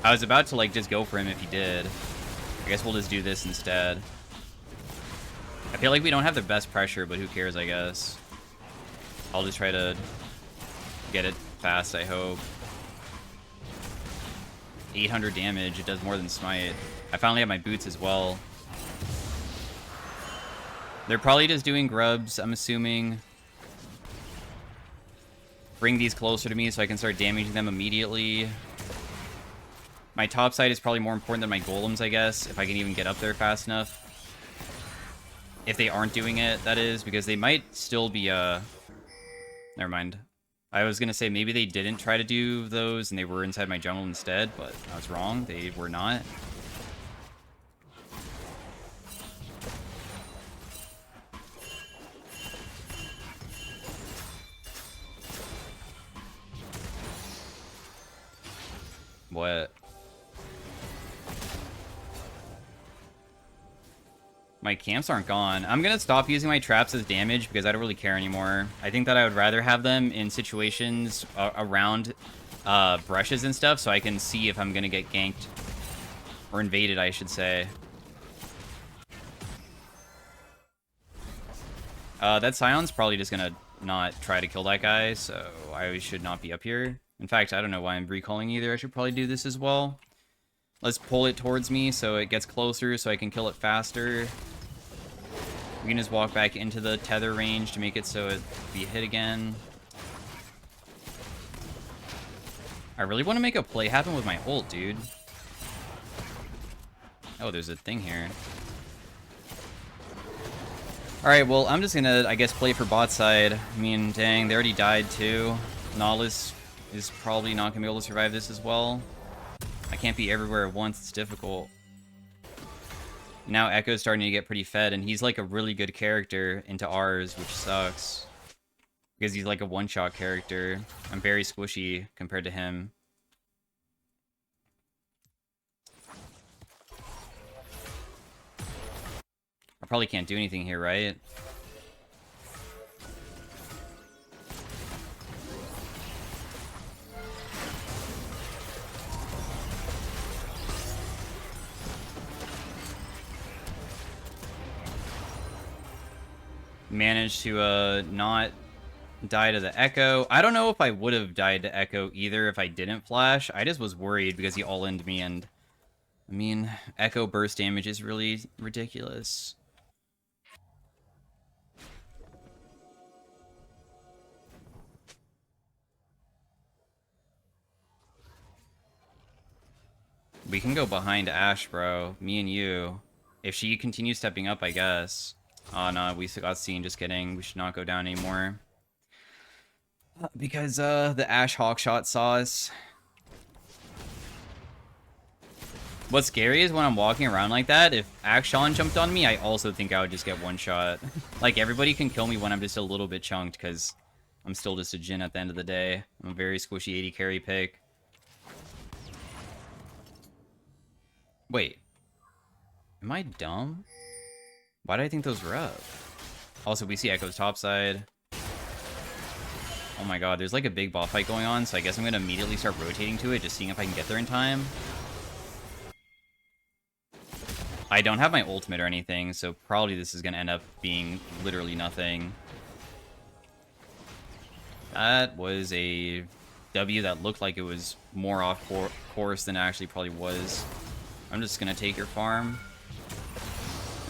I was about to, like, just go for him if he did. I guess we'll just do this instead. I feel like we don't have the best pressure, but who cares, I guess. I'll just try to get it fast, I hope. 800 damage. It does more than smite. I finally have my boots as well. They're probably just doing grubs, I'm assuming. Bring these closer to me so I can start damaging them immediately. My top side is probably more important than my golems, I guess, if I can even get up there fast enough. If they aren't doing it, that is, because they might still be, Never mind. I was gonna say maybe they didn't try to do those and they were inside my jungle instead, but I was wrong. They were not. What? My camps aren't gone. I'm gonna stop using my traps as damage because I don't really care anymore. I think that I would rather have them in situations around brushes and stuff so I can see if I'm gonna get ganked. Or invaded, I should say. That Scion's probably just gonna not try to kill that guy, so I should not be up here. In fact, I don't know why I'm recalling either. I should probably do this as well. Let's pull it towards me so it gets closer so I can kill it faster. We can just walk back into the tether range to make it so it be hit again. I really want to make a play happen with my ult, dude. Oh, there's a thing here. Alright, well, I'm just gonna, I guess, play for bot side. I mean, dang, they already died too. Nautilus is probably not gonna be able to survive this as well. I can't be everywhere at once, it's difficult. Now Echo's starting to get pretty fed, and he's like a really good character into ours, which sucks. Because he's like a one-shot character. I'm very squishy compared to him. I probably can't do anything here, right? Managed to not die to the Echo. I don't know if I would have died to Echo either if I didn't flash. I just was worried because he all-in'd me and I mean, Echo burst damage is really ridiculous. We can go behind Ashe, bro. Me and you. If she continues stepping up, I guess. Oh, no, we got seen. Just kidding. We should not go down anymore. Because, the Ashe Hawkshot saw us. What's scary is when I'm walking around like that, if Akshan jumped on me, I also think I would just get one shot. Like, everybody can kill me when I'm just a little bit chunked, because I'm still just a Jhin at the end of the day. I'm a very squishy 80 carry pick. Wait. Am I dumb? Why did I think those were up? Also, we see Echo's topside. Oh my god, there's like a big bot fight going on, so I guess I'm going to immediately start rotating to it, just seeing if I can get there in time. I don't have my ultimate or anything, so probably this is going to end up being literally nothing. That was a W that looked like it was more off course than it actually probably was. I'm just going to take your farm.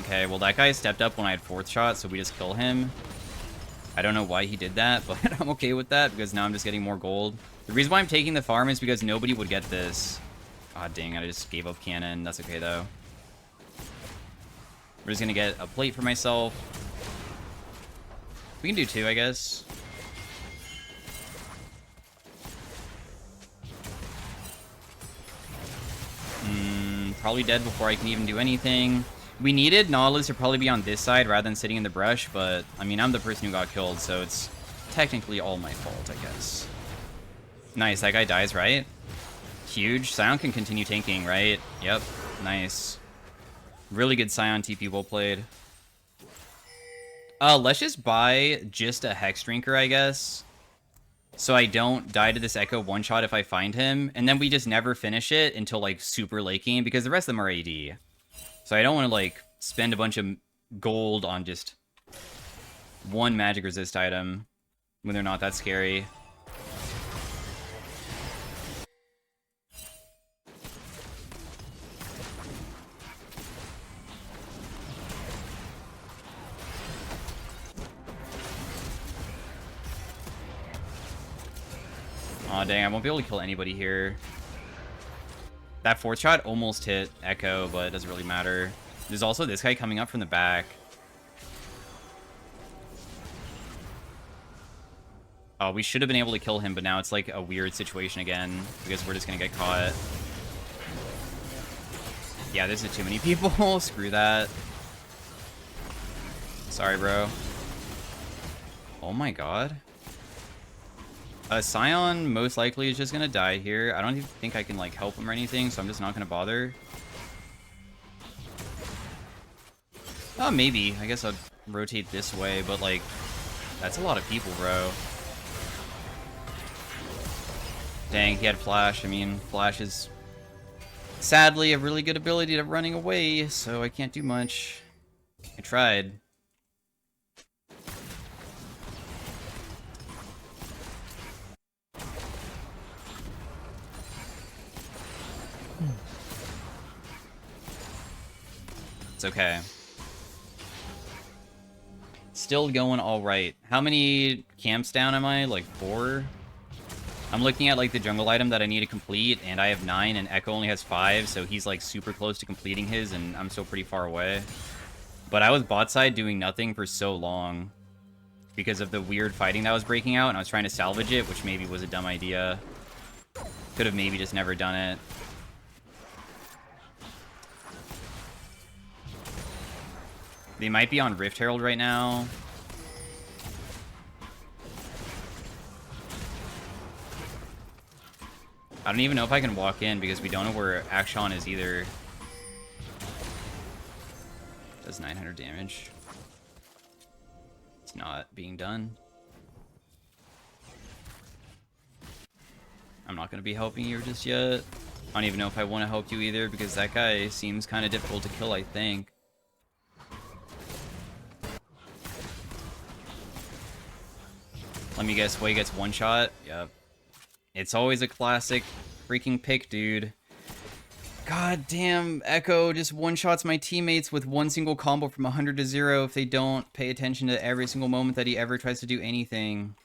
Okay, well that guy stepped up when I had 4th shot, so we just kill him. I don't know why he did that, but I'm okay with that, because now I'm just getting more gold. The reason why I'm taking the farm is because nobody would get this. Ah, dang, I just gave up cannon. That's okay, though. We're just gonna get a plate for myself. We can do 2, I guess. Probably dead before I can even do anything. We needed Nautilus to probably be on this side rather than sitting in the brush, but, I mean, I'm the person who got killed, so it's technically all my fault, I guess. Nice, that guy dies, right? Huge. Sion can continue tanking, right? Yep, nice. Really good Sion TP, well played. Let's just buy just a Hex Drinker, I guess. So I don't die to this Echo one-shot if I find him. And then we just never finish it until, like, super late game, because the rest of them are AD. So I don't want to, like, spend a bunch of gold on just one magic resist item when they're not that scary. Aw, dang, I won't be able to kill anybody here. That 4th shot almost hit Echo, but it doesn't really matter. There's also this guy coming up from the back. Oh, we should have been able to kill him, but now it's like a weird situation again, because we're just gonna get caught. Yeah, there's too many people. Screw that. Sorry, bro. Oh my god. Sion most likely is just gonna die here. I don't even think I can, like, help him or anything, so I'm just not gonna bother. Oh, maybe. I guess I'll rotate this way, but, like, that's a lot of people, bro. Dang, he had Flash. I mean, Flash is sadly a really good ability to running away, so I can't do much. I tried. It's okay. Still going all right. How many camps down am I? Like 4? I'm looking at, like, the jungle item that I need to complete, and I have 9, and Echo only has 5, so he's, like, super close to completing his, and I'm still pretty far away. But I was bot side doing nothing for so long because of the weird fighting that was breaking out, and I was trying to salvage it, which maybe was a dumb idea. Could have maybe just never done it. They might be on Rift Herald right now. I don't even know if I can walk in because we don't know where Akshan is either. Does 900 damage. It's not being done. I'm not going to be helping you just yet. I don't even know if I want to help you either because that guy seems kind of difficult to kill, I think. Let me guess, Wei gets one shot? Yep. It's always a classic freaking pick, dude. God damn, Echo just one-shots my teammates with one single combo from 100 to 0 if they don't pay attention to every single moment that he ever tries to do anything.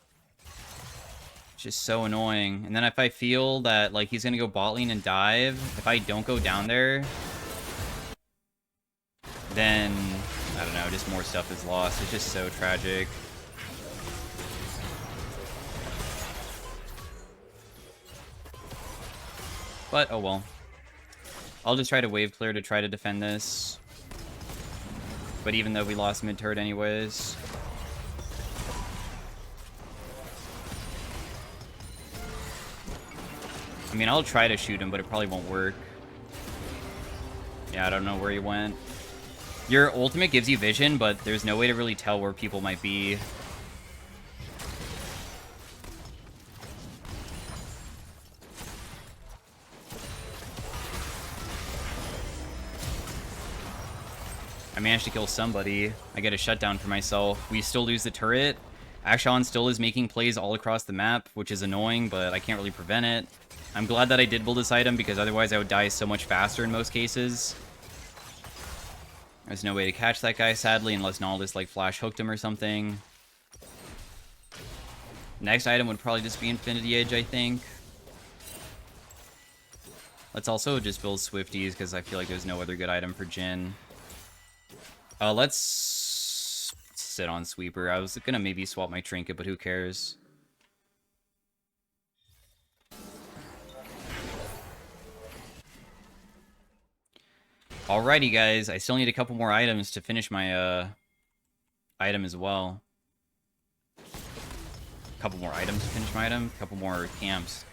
It's just so annoying. And then if I feel that like he's gonna go bot lane and dive, if I don't go down there, then I don't know, just more stuff is lost. It's just so tragic. But oh well. I'll just try to wave clear to try to defend this. But even though we lost mid turret anyways. I mean, I'll try to shoot him, but it probably won't work. Yeah, I don't know where he went. Your ultimate gives you vision, but there's no way to really tell where people might be. I managed to kill somebody. I get a shutdown for myself. We still lose the turret. Akshan still is making plays all across the map, which is annoying, but I can't really prevent it. I'm glad that I did build this item, because otherwise I would die so much faster in most cases. There's no way to catch that guy, sadly, unless Nautilus, like, flash hooked him or something. Next item would probably just be Infinity Edge, I think. Let's also just build Swifties, because I feel like there's no other good item for Jhin. Let's sit on Sweeper. I was gonna maybe swap my Trinket, but who cares? Alrighty, guys. I still need a couple more items to finish my item as well. A couple more items to finish my item. A couple more camps.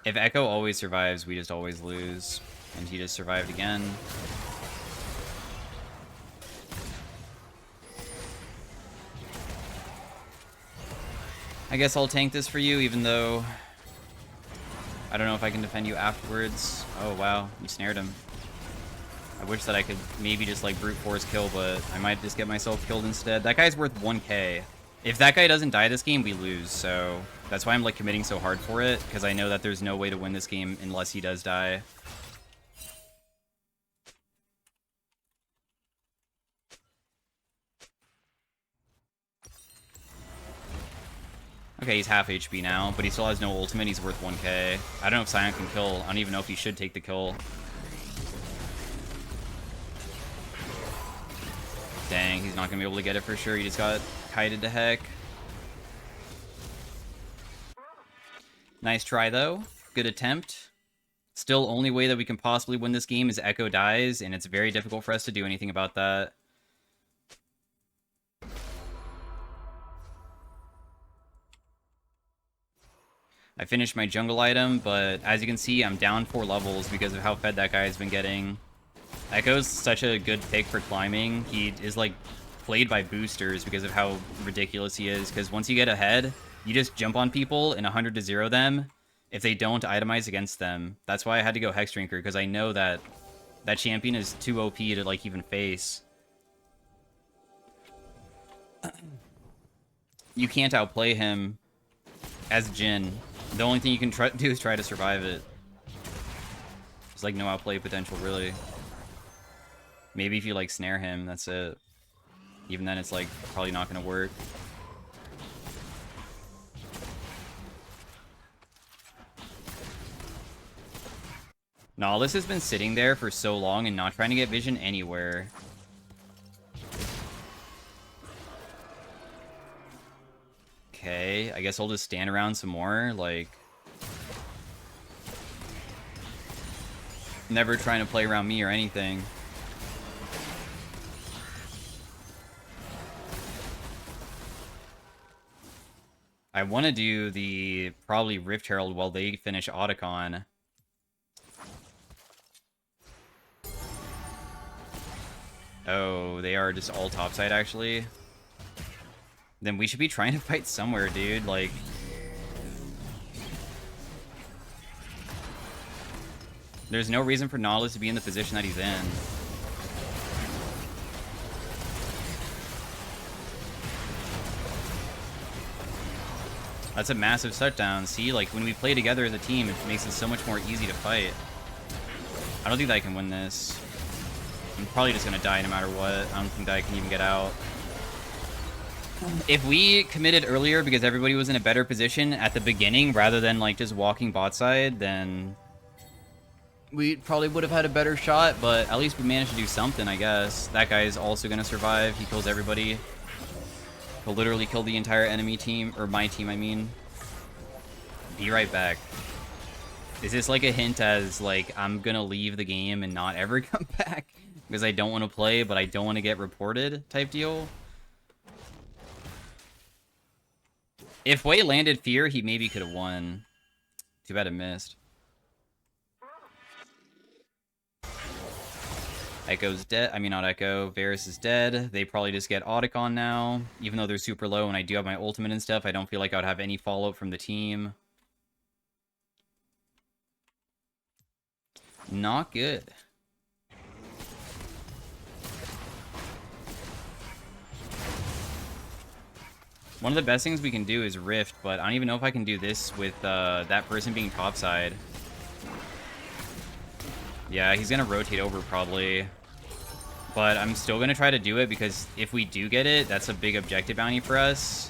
If Echo always survives, we just always lose. And he just survived again. I guess I'll tank this for you, even though I don't know if I can defend you afterwards. Oh, wow. You snared him. I wish that I could maybe just, like, brute force kill, but I might just get myself killed instead. That guy's worth 1k. If that guy doesn't die this game, we lose, so that's why I'm, like, committing so hard for it, because I know that there's no way to win this game unless he does die. Okay, he's half HP now, but he still has no ultimate. He's worth 1k. I don't know if Sion can kill. I don't even know if he should take the kill. Dang, he's not going to be able to get it for sure. He just got kited to heck. Nice try, though. Good attempt. Still, only way that we can possibly win this game is Echo dies, and it's very difficult for us to do anything about that. I finished my jungle item, but as you can see, I'm down 4 levels because of how fed that guy has been getting. Echo's such a good pick for climbing. He is, like, played by boosters because of how ridiculous he is, because once you get ahead, you just jump on people and 100 to 0 them if they don't itemize against them. That's why I had to go Hex Drinker, because I know that that champion is too OP to, like, even face. You can't outplay him as Jhin. The only thing you can do is try to survive it. There's, like, no outplay potential, really. Maybe if you, like, snare him, that's it. Even then, it's, like, probably not going to work. Nautilus has been sitting there for so long and not trying to get vision anywhere. Okay, I guess I'll just stand around some more, like... Never trying to play around me or anything. I want to do the, probably Rift Herald while they finish Otacon. Oh, they are just all topside, actually. Then we should be trying to fight somewhere, dude. Like... There's no reason for Nautilus to be in the position that he's in. That's a massive shutdown. See, like, when we play together as a team, it makes it so much more easy to fight. I don't think that I can win this. I'm probably just gonna die no matter what. I don't think that I can even get out. If we committed earlier because everybody was in a better position at the beginning rather than, like, just walking bot side, then we probably would have had a better shot, but at least we managed to do something, I guess. That guy is also gonna survive. He kills everybody. He'll literally kill the entire enemy team, or my team, I mean. Be right back. Is this like a hint as, like, I'm gonna leave the game and not ever come back? Because I don't want to play, but I don't want to get reported type deal? If Wei landed Fear, he maybe could have won. Too bad it missed. Echo's dead. I mean, not Echo. Varus is dead. They probably just get Audicon now. Even though they're super low and I do have my ultimate and stuff, I don't feel like I would have any follow-up from the team. Not good. One of the best things we can do is Rift, but I don't even know if I can do this with that person being topside. Yeah, he's gonna rotate over probably. But I'm still gonna try to do it because if we do get it, that's a big objective bounty for us.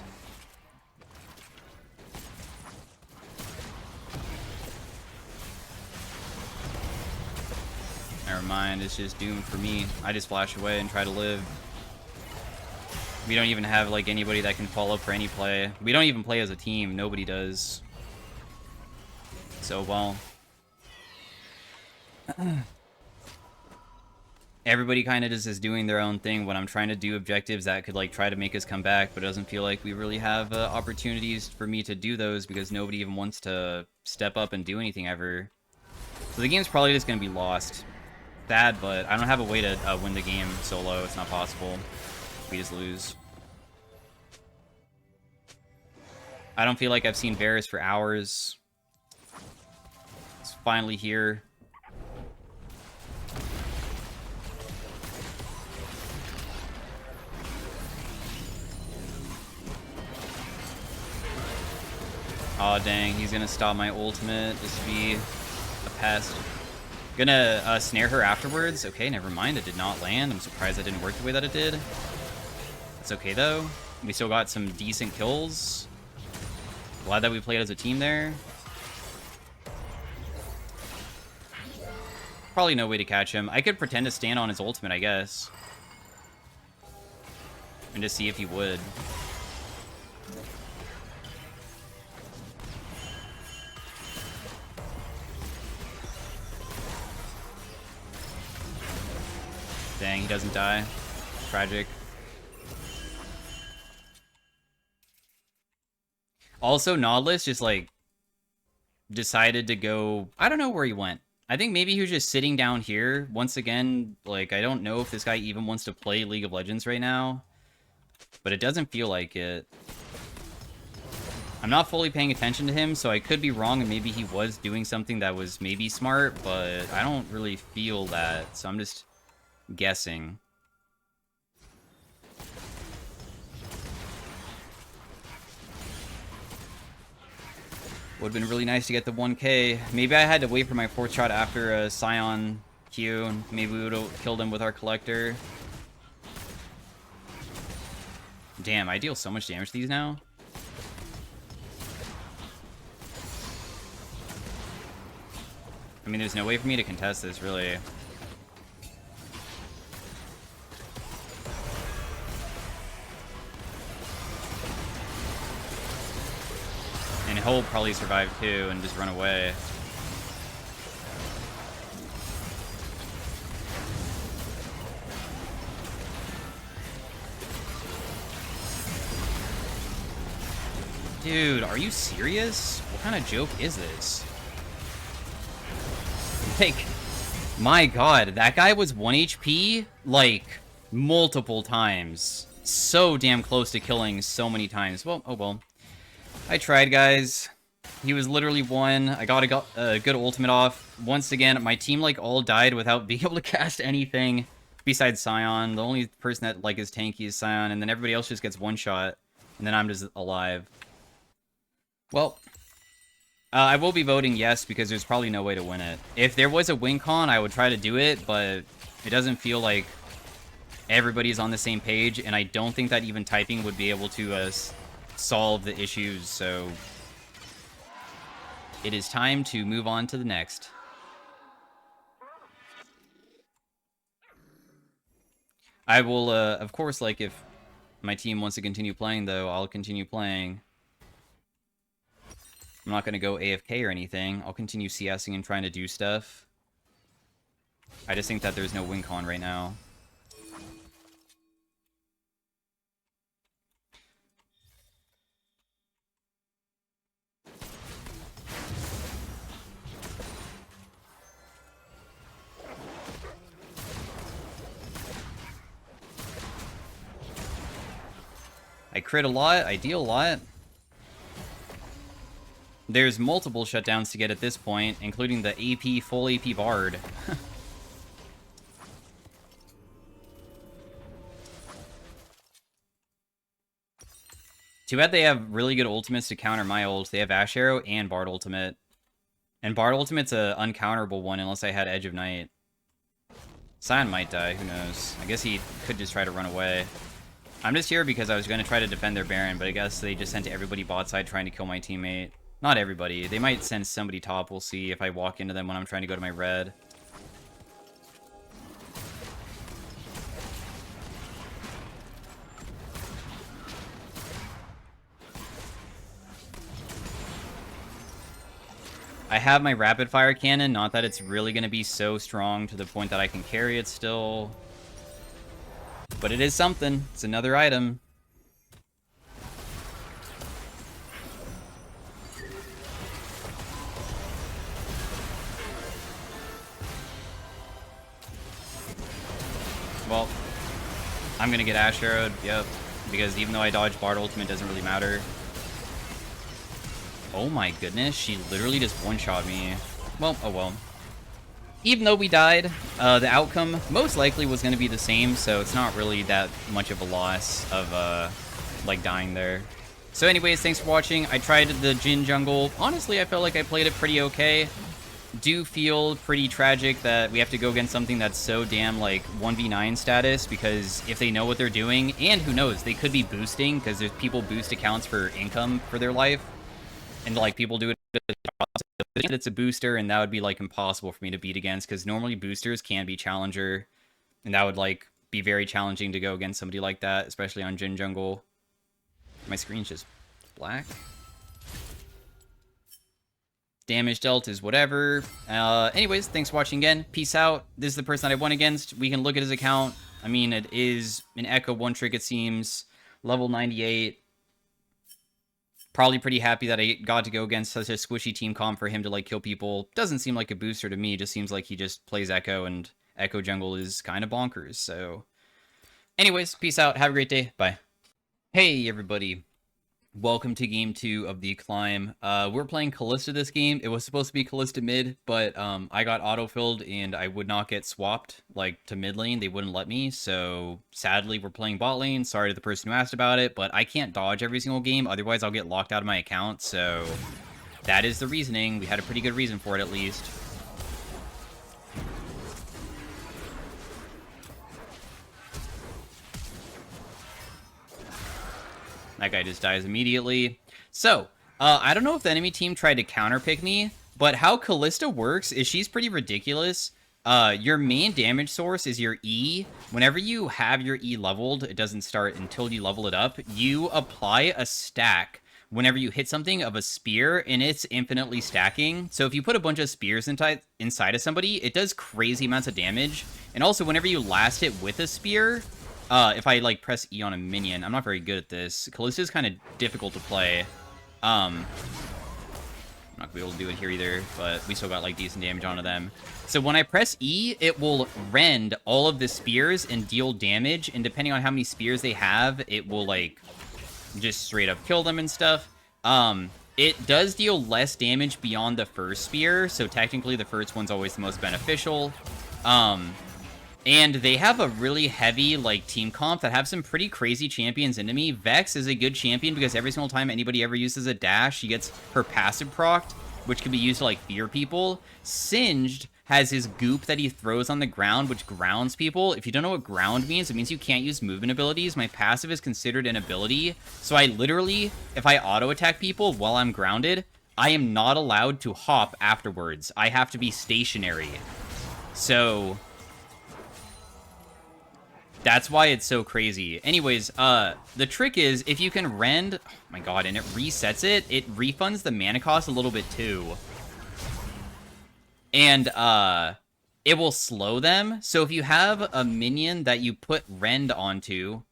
Never mind, it's just doomed for me. I just flash away and try to live. We don't even have, like, anybody that can follow up for any play. We don't even play as a team. Nobody does. So, well. Everybody kind of just is doing their own thing when I'm trying to do objectives that could, like, try to make us come back, but it doesn't feel like we really have opportunities for me to do those because nobody even wants to step up and do anything ever. So the game's probably just going to be lost. Sad, but I don't have a way to win the game solo. It's not possible. We just lose. I don't feel like I've seen Varus for hours. It's finally here. Aw, dang, he's gonna stop my ultimate just to be a pest. Gonna snare her afterwards. Okay, never mind, it did not land. I'm surprised that didn't work the way that it did. It's okay, though. We still got some decent kills. Glad that we played as a team there. Probably no way to catch him. I could pretend to stand on his ultimate, I guess. And just see if he would. Dang, he doesn't die. Tragic. Also, Nautilus just, like, decided to go... I don't know where he went. I think maybe he was just sitting down here. Once again, like, I don't know if this guy even wants to play League of Legends right now. But it doesn't feel like it. I'm not fully paying attention to him, so I could be wrong, and maybe he was doing something that was maybe smart, but I don't really feel that, so I'm just guessing. Would have been really nice to get the 1K. Maybe I had to wait for my 4th shot after a Scion Q, and maybe we would have killed him with our Collector. Damn, I deal so much damage to these now. I mean, there's no way for me to contest this, really. And he'll probably survive too and just run away. Dude, are you serious? What kind of joke is this? Like, my god, that guy was 1 HP, like, multiple times. So damn close to killing so many times. Well, oh well. I tried, guys. He was literally 1. I got a good ultimate off. Once again, my team, like, all died without being able to cast anything besides Scion. The only person that, like, is tanky is Scion, and then everybody else just gets 1 shot. And then I'm just alive. Well, I will be voting yes because there's probably no way to win it. If there was a win con, I would try to do it, but it doesn't feel like everybody's on the same page, and I don't think that even typing would be able to solve the issues, so it is time to move on to the next. I will, of course, like, if my team wants to continue playing, though, I'll continue playing. I'm not going to go AFK or anything. I'll continue CSing and trying to do stuff. I just think that there's no win con right now. I crit a lot, I deal a lot. There's multiple shutdowns to get at this point, including the AP, full AP Bard. Too bad they have really good ultimates to counter my ult. They have Ash Arrow and Bard ultimate. And Bard ultimate's an uncounterable one unless I had Edge of Night. Sion might die, who knows. I guess he could just try to run away. I'm just here because I was going to try to defend their Baron, but I guess they just sent everybody bot side trying to kill my teammate. Not everybody. They might send somebody top. We'll see if I walk into them when I'm trying to go to my red. I have my rapid fire cannon, not that it's really going to be so strong to the point that I can carry it still. But it is something. It's another item. Well, I'm going to get Ash Arrowed, yep. Because even though I dodge Bard ultimate, it doesn't really matter. Oh my goodness, she literally just one-shot me. Well, oh well. Even though we died, the outcome most likely was going to be the same, so it's not really that much of a loss of, like, dying there. So anyways, thanks for watching. I tried the Jhin Jungle. Honestly, I felt like I played it pretty okay. Do feel pretty tragic that we have to go against something that's so damn, like, 1v9 status, because if they know what they're doing, and who knows, they could be boosting, because there's people boost accounts for income for their life, and, like, people do it. It's a booster, and that would be, like, impossible for me to beat against, because normally boosters can be challenger, and that would, like, be very challenging to go against somebody like that, especially on Jhin Jungle. My screen's just black. Damage dealt is whatever. Anyways, thanks for watching again. Peace out. This is the person that I won against. We can look at his account. I mean, it is an Echo one trick, it seems. Level 98. Probably pretty happy that I got to go against such a squishy team comp for him to, like, kill people. Doesn't seem like a booster to me. Just seems like he just plays Echo, and Echo Jungle is kind of bonkers. So, anyways, peace out. Have a great day. Bye. Hey, everybody. Welcome to Game 2 of the Climb. We're playing Kalista this game. It was supposed to be Kalista mid, but I got autofilled and I would not get swapped, like, to mid lane. They wouldn't let me, so sadly we're playing bot lane. Sorry to the person who asked about it, but I can't dodge every single game, otherwise I'll get locked out of my account, so that is the reasoning. We had a pretty good reason for it, at least. That guy just dies immediately. So, I don't know if the enemy team tried to counterpick me, but how Kalista works is she's pretty ridiculous. Your main damage source is your E. Whenever you have your E leveled, it doesn't start until you level it up. You apply a stack whenever you hit something of a spear, and it's infinitely stacking. So if you put a bunch of spears inside of somebody, it does crazy amounts of damage. And also, whenever you last hit with a spear... if I, like, press E on a minion, I'm not very good at this. Kalista is kind of difficult to play. I'm not going to be able to do it here either, but we still got, like, decent damage onto them. So when I press E, it will rend all of the spears and deal damage, and depending on how many spears they have, it will, like, just straight up kill them and stuff. It does deal less damage beyond the first spear, so technically the first one's always the most beneficial. And they have a really heavy, like, team comp that have some pretty crazy champions into me. Vex is a good champion because every single time anybody ever uses a dash, she gets her passive procced, which can be used to, like, fear people. Singed has his goop that he throws on the ground, which grounds people. If you don't know what ground means, it means you can't use movement abilities. My passive is considered an ability. So I literally, if I auto-attack people while I'm grounded, I am not allowed to hop afterwards. I have to be stationary. So that's why it's so crazy. Anyways, the trick is, if you can rend... Oh my god, and it resets it, it refunds the mana cost a little bit too. And, it will slow them. So if you have a minion that you put rend onto...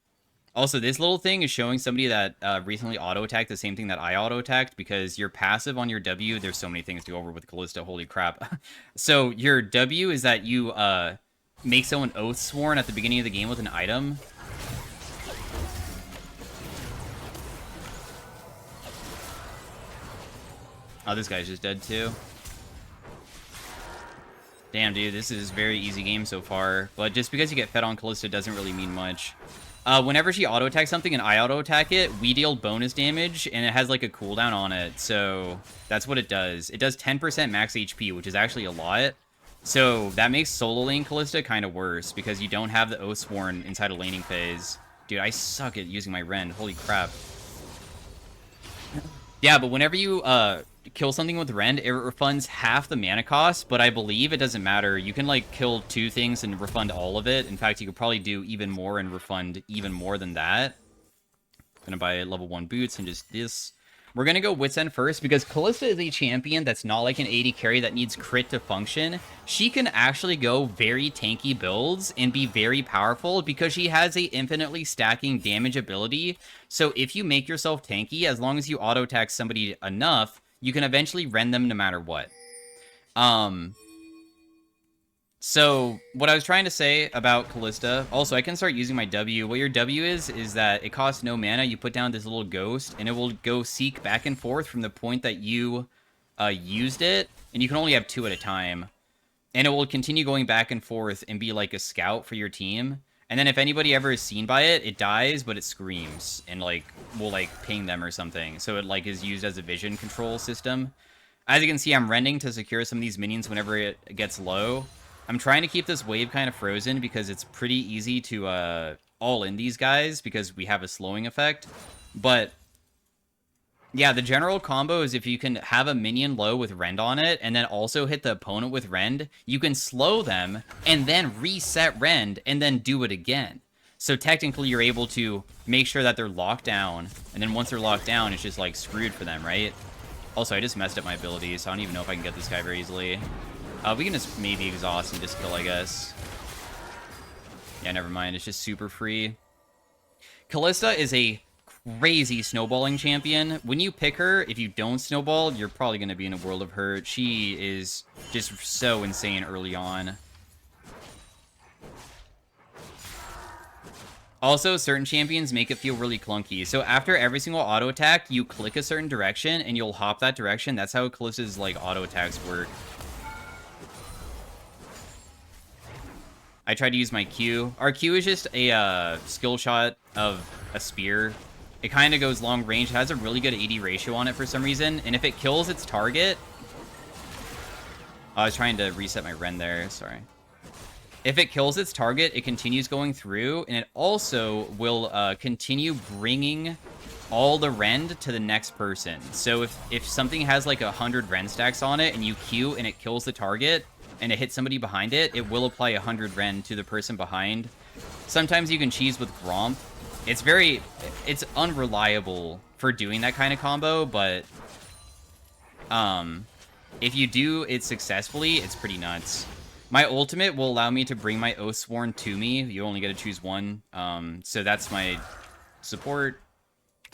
Also, this little thing is showing somebody that recently auto-attacked the same thing that I auto-attacked, because your passive on your W... There's so many things to go over with Kalista, holy crap. So your W is that you, make someone oath-sworn at the beginning of the game with an item. Oh, this guy's just dead too. Damn, dude, this is a very easy game so far. But just because you get fed on Kalista doesn't really mean much. Whenever she auto-attacks something and I auto-attack it, we deal bonus damage, and it has, like, a cooldown on it. So that's what it does. It does 10% max HP, which is actually a lot. So that makes solo lane Kalista kind of worse, because you don't have the Oathsworn inside a laning phase. Dude, I suck at using my Rend. Holy crap. Yeah, but whenever you kill something with Rend, it refunds half the mana cost, but I believe it doesn't matter. You can, like, kill 2 things and refund all of it. In fact, you could probably do even more and refund even more than that. I'm gonna buy level 1 boots and just this. We're going to go Wit's End first, because Kalista is a champion that's not like an AD carry that needs crit to function. She can actually go very tanky builds and be very powerful, because she has a infinitely stacking damage ability. So if you make yourself tanky, as long as you auto-attack somebody enough, you can eventually rend them no matter what. So, what I was trying to say about Kalista... Also, I can start using my W. What your W is that it costs no mana. You put down this little ghost, and it will go seek back and forth from the point that you used it. And you can only have 2 at a time. And it will continue going back and forth and be like a scout for your team. And then if anybody ever is seen by it, it dies, but it screams. And, like, will, like, ping them or something. So it, like, is used as a vision control system. As you can see, I'm rending to secure some of these minions whenever it gets low. I'm trying to keep this wave kind of frozen because it's pretty easy to all in these guys because we have a slowing effect. But yeah, the general combo is if you can have a minion low with Rend on it and then also hit the opponent with Rend, you can slow them and then reset Rend and then do it again. So technically you're able to make sure that they're locked down, and then once they're locked down, it's just like screwed for them, right? Also, I just messed up my abilities, so I don't even know if I can get this guy very easily. We can just maybe exhaust and just kill, I guess. Yeah, never mind. It's just super free. Kalista is a crazy snowballing champion. When you pick her, if you don't snowball, you're probably going to be in a world of hurt. She is just so insane early on. Also, certain champions make it feel really clunky. So after every single auto attack, you click a certain direction and you'll hop that direction. That's how Kalista's like auto attacks work. I tried to use my Q. Our Q is just a skill shot of a spear. It kind of goes long range. It has a really good AD ratio on it for some reason. And if it kills its target... I was trying to reset my Rend there. Sorry. If it kills its target, it continues going through. And it also will continue bringing all the Rend to the next person. So if something has like 100 Rend stacks on it and you Q and it kills the target... and it hits somebody behind it, it will apply 100 Rend to the person behind. Sometimes you can cheese with Gromp. It's unreliable for doing that kind of combo, but if you do it successfully, it's pretty nuts. My ultimate will allow me to bring my Oathsworn to me. You only get to choose one. So that's my support.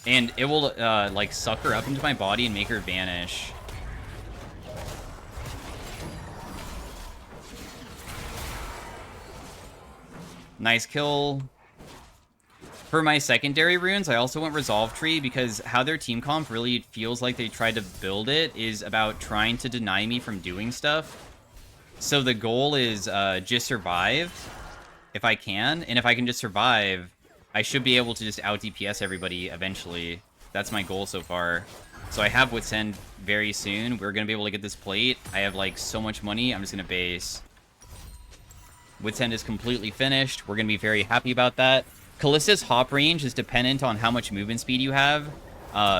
And it will like suck her up into my body and make her vanish. Nice kill. For my secondary runes, I also went Resolve Tree because how their team comp really feels like they tried to build it is about trying to deny me from doing stuff. So the goal is just survive. if I can. And if I can just survive, I should be able to just out DPS everybody eventually. That's my goal so far. So I have Wit's End very soon. We're going to be able to get this plate. I have, like, so much money. I'm just going to base. Wit's End is completely finished. We're going to be very happy about that. Kalista's hop range is dependent on how much movement speed you have.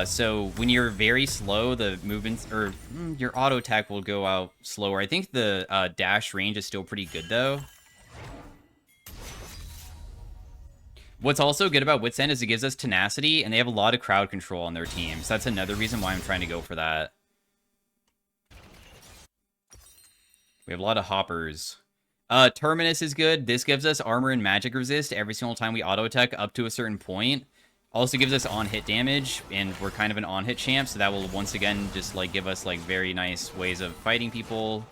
So when you're very slow, the movements, or your auto attack will go out slower. I think the dash range is still pretty good, though. What's also good about Wit's End is it gives us tenacity, and they have a lot of crowd control on their team. So that's another reason why I'm trying to go for that. We have a lot of hoppers. Terminus is good. This gives us armor and magic resist every single time we auto attack up to a certain point. Also gives us on-hit damage, and we're kind of an on-hit champ, so that will once again just like give us like very nice ways of fighting people.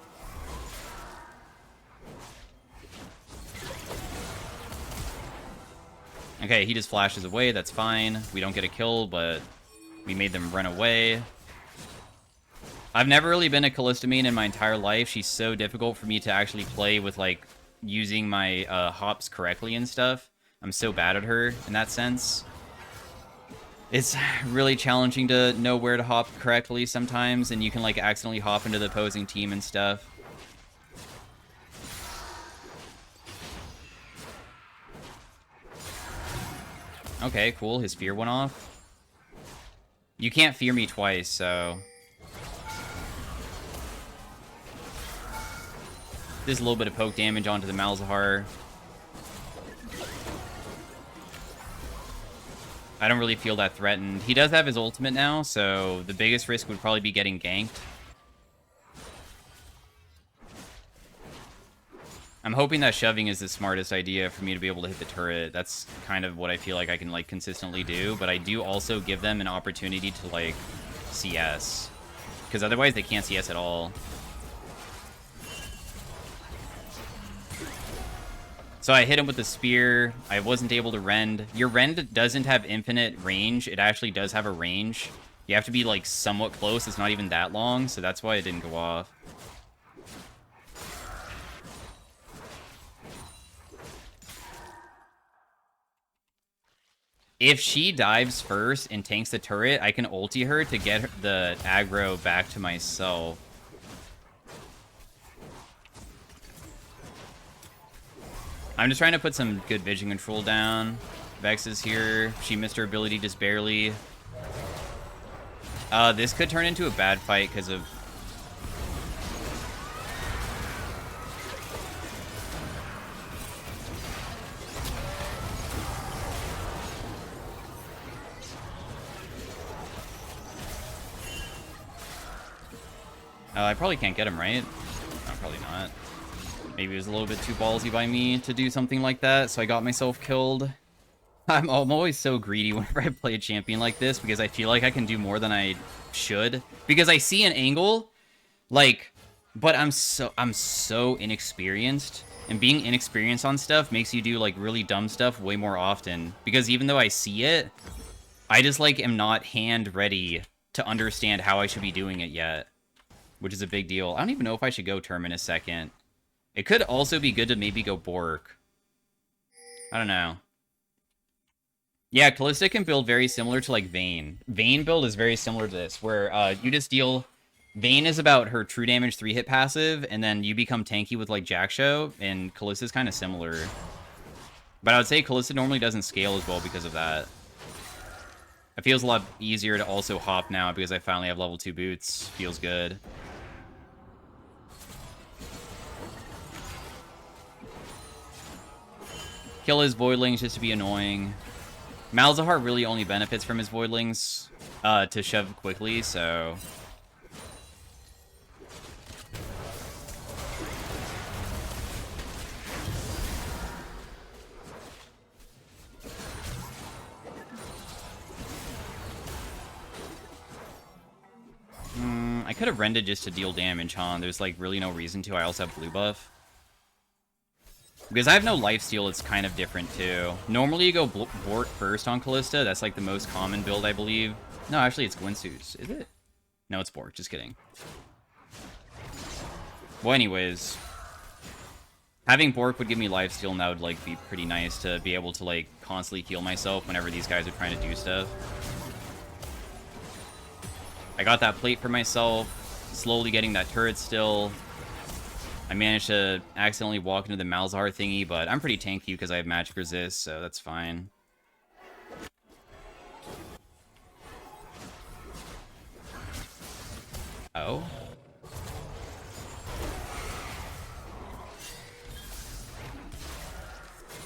Okay, he just flashes away, that's fine. We don't get a kill, but we made them run away. I've never really been a Kalista main in my entire life. She's so difficult for me to actually play with, like, using my hops correctly and stuff. I'm so bad at her in that sense. It's really challenging to know where to hop correctly sometimes, and you can, like, accidentally hop into the opposing team and stuff. Okay, cool. His fear went off. You can't fear me twice, so... There's a little bit of poke damage onto the Malzahar. I don't really feel that threatened. He does have his ultimate now, so the biggest risk would probably be getting ganked. I'm hoping that shoving is the smartest idea for me to be able to hit the turret. That's kind of what I feel like I can, like, consistently do, but I do also give them an opportunity to, like, CS. Because otherwise they can't CS at all. So I hit him with the spear. I wasn't able to rend. Your rend doesn't have infinite range. It actually does have a range. You have to be, like, somewhat close. It's not even that long, so that's why it didn't go off. If she dives first and tanks the turret, I can ulti her to get the aggro back to myself. I'm just trying to put some good vision control down. Vex is here. She missed her ability just barely. This could turn into a bad fight because of... I probably can't get him, right? No, probably not. Maybe it was a little bit too ballsy by me to do something like that, so I got myself killed. I'm always so greedy whenever I play a champion like this, because I feel like I can do more than I should. Because I see an angle, like, but I'm so inexperienced. And being inexperienced on stuff makes you do, like, really dumb stuff way more often. Because even though I see it, I just, like, am not hand ready to understand how I should be doing it yet. Which is a big deal. I don't even know if I should go Terminus second. It could also be good to maybe go Bork. I don't know. Yeah, Kalista can build very similar to, like, Vayne. Vayne build is very similar to this, where you just deal... Vayne is about her true damage 3-hit passive, and then you become tanky with, like, Jackshow, and Kalista's kind of similar. But I would say Kalista normally doesn't scale as well because of that. It feels a lot easier to also hop now because I finally have level 2 boots. Feels good. Kill his Voidlings just to be annoying. Malzahar really only benefits from his Voidlings to shove quickly, so... I could have rended just to deal damage, huh? There's, like, really no reason to. I also have blue buff. Because I have no lifesteal, it's kind of different, too. Normally, you go Bork first on Kalista. That's, like, the most common build, I believe. No, actually, it's Gwynsu's. Is it? No, it's Bork. Just kidding. Well, anyways. Having Bork would give me lifesteal, and that would, like, be pretty nice to be able to, like, constantly heal myself whenever these guys are trying to do stuff. I got that plate for myself, slowly getting that turret still. I managed to accidentally walk into the Malzahar thingy, but I'm pretty tanky because I have magic resist, so that's fine. Oh?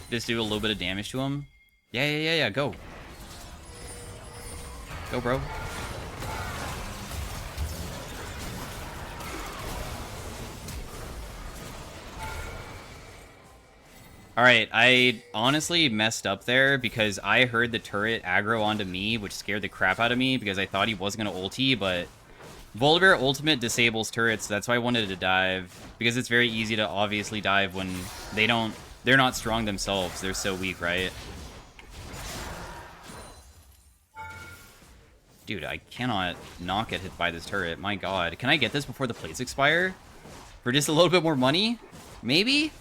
Just do a little bit of damage to him? Yeah, go. Go, bro. Alright, I honestly messed up there because I heard the turret aggro onto me, which scared the crap out of me because I thought he wasn't going to ulti, but Volibear ultimate disables turrets, so that's why I wanted to dive, because it's very easy to obviously dive when they're not strong themselves. They're so weak, right? Dude, I cannot not get hit by this turret. My god. Can I get this before the plates expire? For just a little bit more money? Maybe?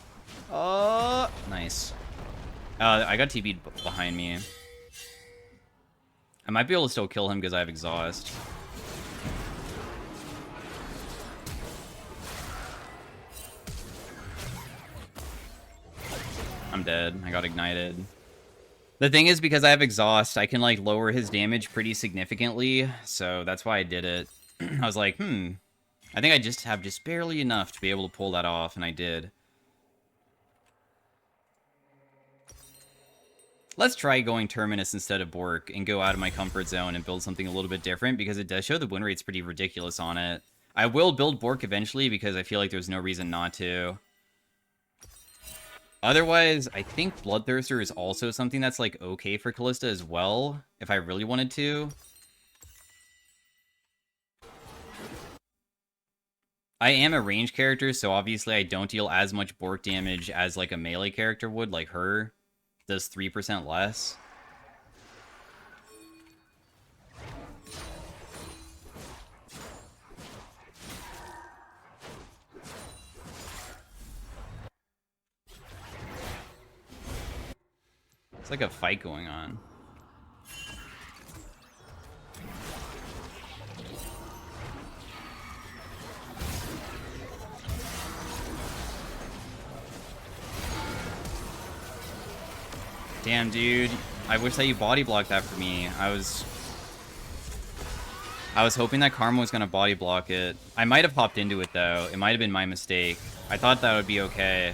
Nice. I got TP'd behind me. I might be able to still kill him because I have exhaust. I'm dead. I got ignited. The thing is, because I have exhaust, I can, like, lower his damage pretty significantly, so that's why I did it. I was like, I think I just have just barely enough to be able to pull that off, and I did. Let's try going Terminus instead of Bork and go out of my comfort zone and build something a little bit different, because it does show the win rate's pretty ridiculous on it. I will build Bork eventually, because I feel like there's no reason not to. Otherwise, I think Bloodthirster is also something that's, like, okay for Kalista as well, if I really wanted to. I am a range character, so obviously I don't deal as much Bork damage as, like, a melee character would, like her. Does 3% less. It's like a fight going on. Damn, dude. I wish that you body blocked that for me. I was hoping that Karma was gonna body block it. I might have hopped into it, though. It might have been my mistake. I thought that would be okay.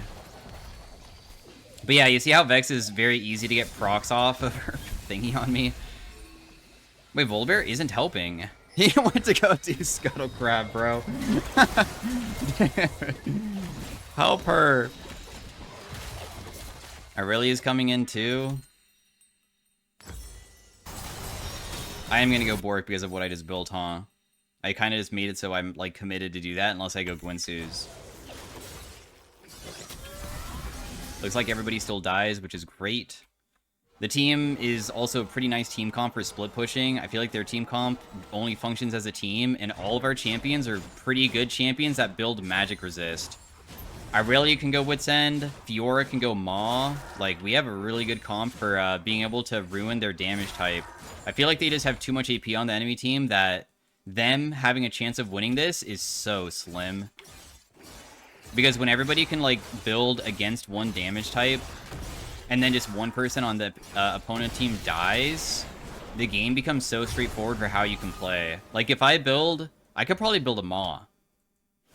But yeah, you see how Vex is very easy to get procs off of her thingy on me? Wait, Volibear isn't helping. He went to go do Scuttle Crab, bro. Help her. Aurelia is coming in too. I am gonna go Bork because of what I just built, huh? I kind of just made it so I'm, like, committed to do that unless I go Gwynsu's. Looks like everybody still dies, which is great. The team is also a pretty nice team comp for split pushing. I feel like their team comp only functions as a team, and all of our champions are pretty good champions that build magic resist. Aurelia can go Wit's End. Fiora can go Maw. Like, we have a really good comp for being able to ruin their damage type. I feel like they just have too much AP on the enemy team that them having a chance of winning this is so slim. Because when everybody can, like, build against one damage type, and then just one person on the opponent team dies, the game becomes so straightforward for how you can play. Like, if I build... I could probably build a Maw.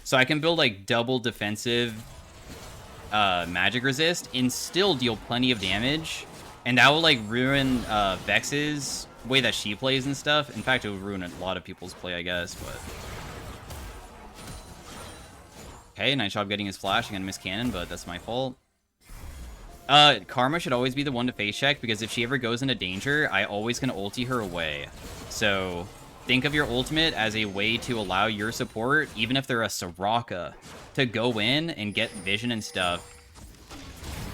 So I can build, like, double defensive magic resist and still deal plenty of damage. And that will, like, ruin Vex's way that she plays and stuff. In fact, it would ruin a lot of people's play, I guess, but... Okay, nice job getting his flash. I'm gonna miss cannon, but that's my fault. Karma should always be the one to face check, because if she ever goes into danger, I always can ulti her away. So, think of your ultimate as a way to allow your support, even if they're a Soraka, to go in and get vision and stuff.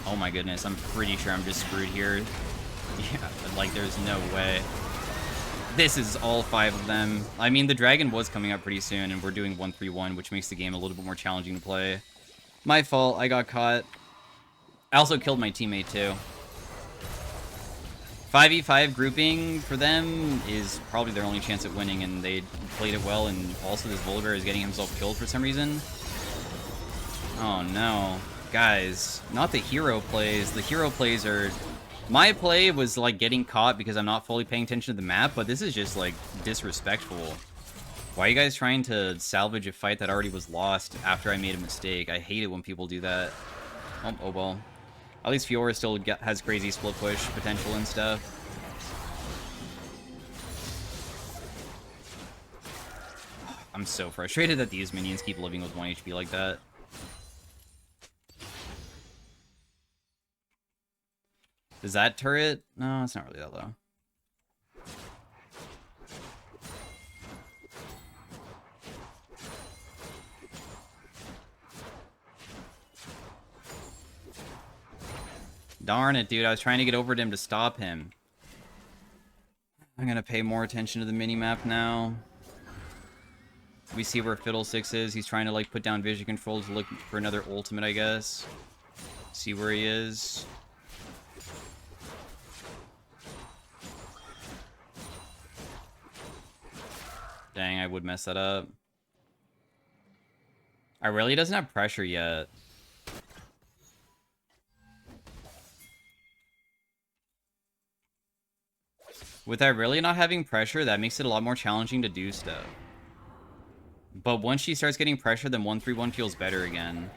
Oh my goodness, I'm pretty sure I'm just screwed here. Yeah, like, there's no way. This is all 5 of them. I mean, the dragon was coming up pretty soon, and we're doing 1-3-1, which makes the game a little bit more challenging to play. My fault, I got caught. I also killed my teammate too. 5v5 grouping for them is probably their only chance at winning, and they played it well, and also this Volibear is getting himself killed for some reason. Oh no. Guys, not the hero plays. The hero plays are... My play was like getting caught because I'm not fully paying attention to the map, but this is just like disrespectful. Why are you guys trying to salvage a fight that already was lost after I made a mistake? I hate it when people do that. Oh well. At least Fiora still has crazy split push potential and stuff. I'm so frustrated that these minions keep living with 1 HP like that. Is that turret? No, it's not really that low. Darn it, dude. I was trying to get over to him to stop him. I'm gonna pay more attention to the minimap now. We see where Fiddlesticks is. He's trying to, like, put down vision control to look for another ultimate, I guess. See where he is. Dang, I would mess that up. Irelia doesn't have pressure yet. With Irelia not having pressure, that makes it a lot more challenging to do stuff. But once she starts getting pressure, then 1-3-1 feels better again.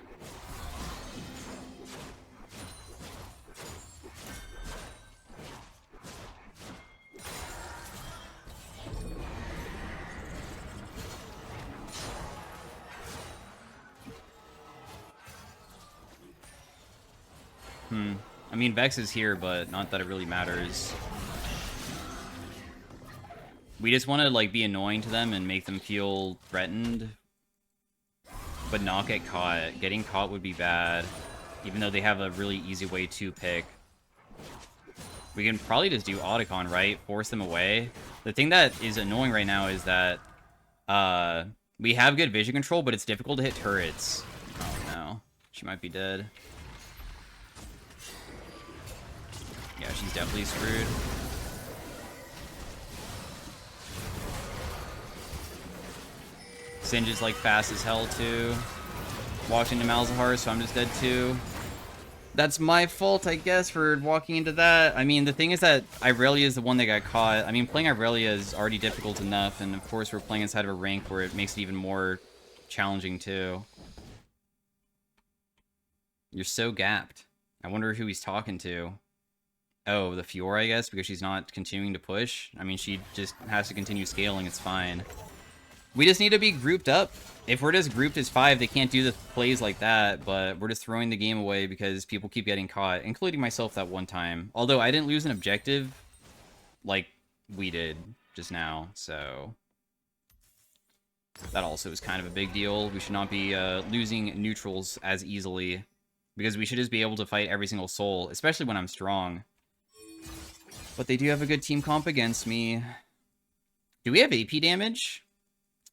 I mean, Vex is here, but not that it really matters. We just want to, like, be annoying to them and make them feel threatened, but not get caught. Getting caught would be bad, even though they have a really easy way to pick. We can probably just do Otacon, right? Force them away. The thing that is annoying right now is that we have good vision control, but it's difficult to hit turrets. Oh no, she might be dead. Yeah, she's definitely screwed. Singe is like fast as hell too. Walking to Malzahar, so I'm just dead too. That's my fault, I guess, for walking into that. I mean, the thing is that Irelia is the one that got caught. I mean, playing Irelia is already difficult enough, and of course we're playing inside of a rank where it makes it even more challenging too. You're so gapped. I wonder who he's talking to. Oh, the Fiora, I guess, because she's not continuing to push. I mean, she just has to continue scaling, it's fine. We just need to be grouped up. If we're just grouped as 5, they can't do the plays like that, but we're just throwing the game away because people keep getting caught, including myself that one time. Although I didn't lose an objective like we did just now, so that also is kind of a big deal. We should not be losing neutrals as easily, because we should just be able to fight every single soul, especially when I'm strong. But they do have a good team comp against me. Do we have AP damage?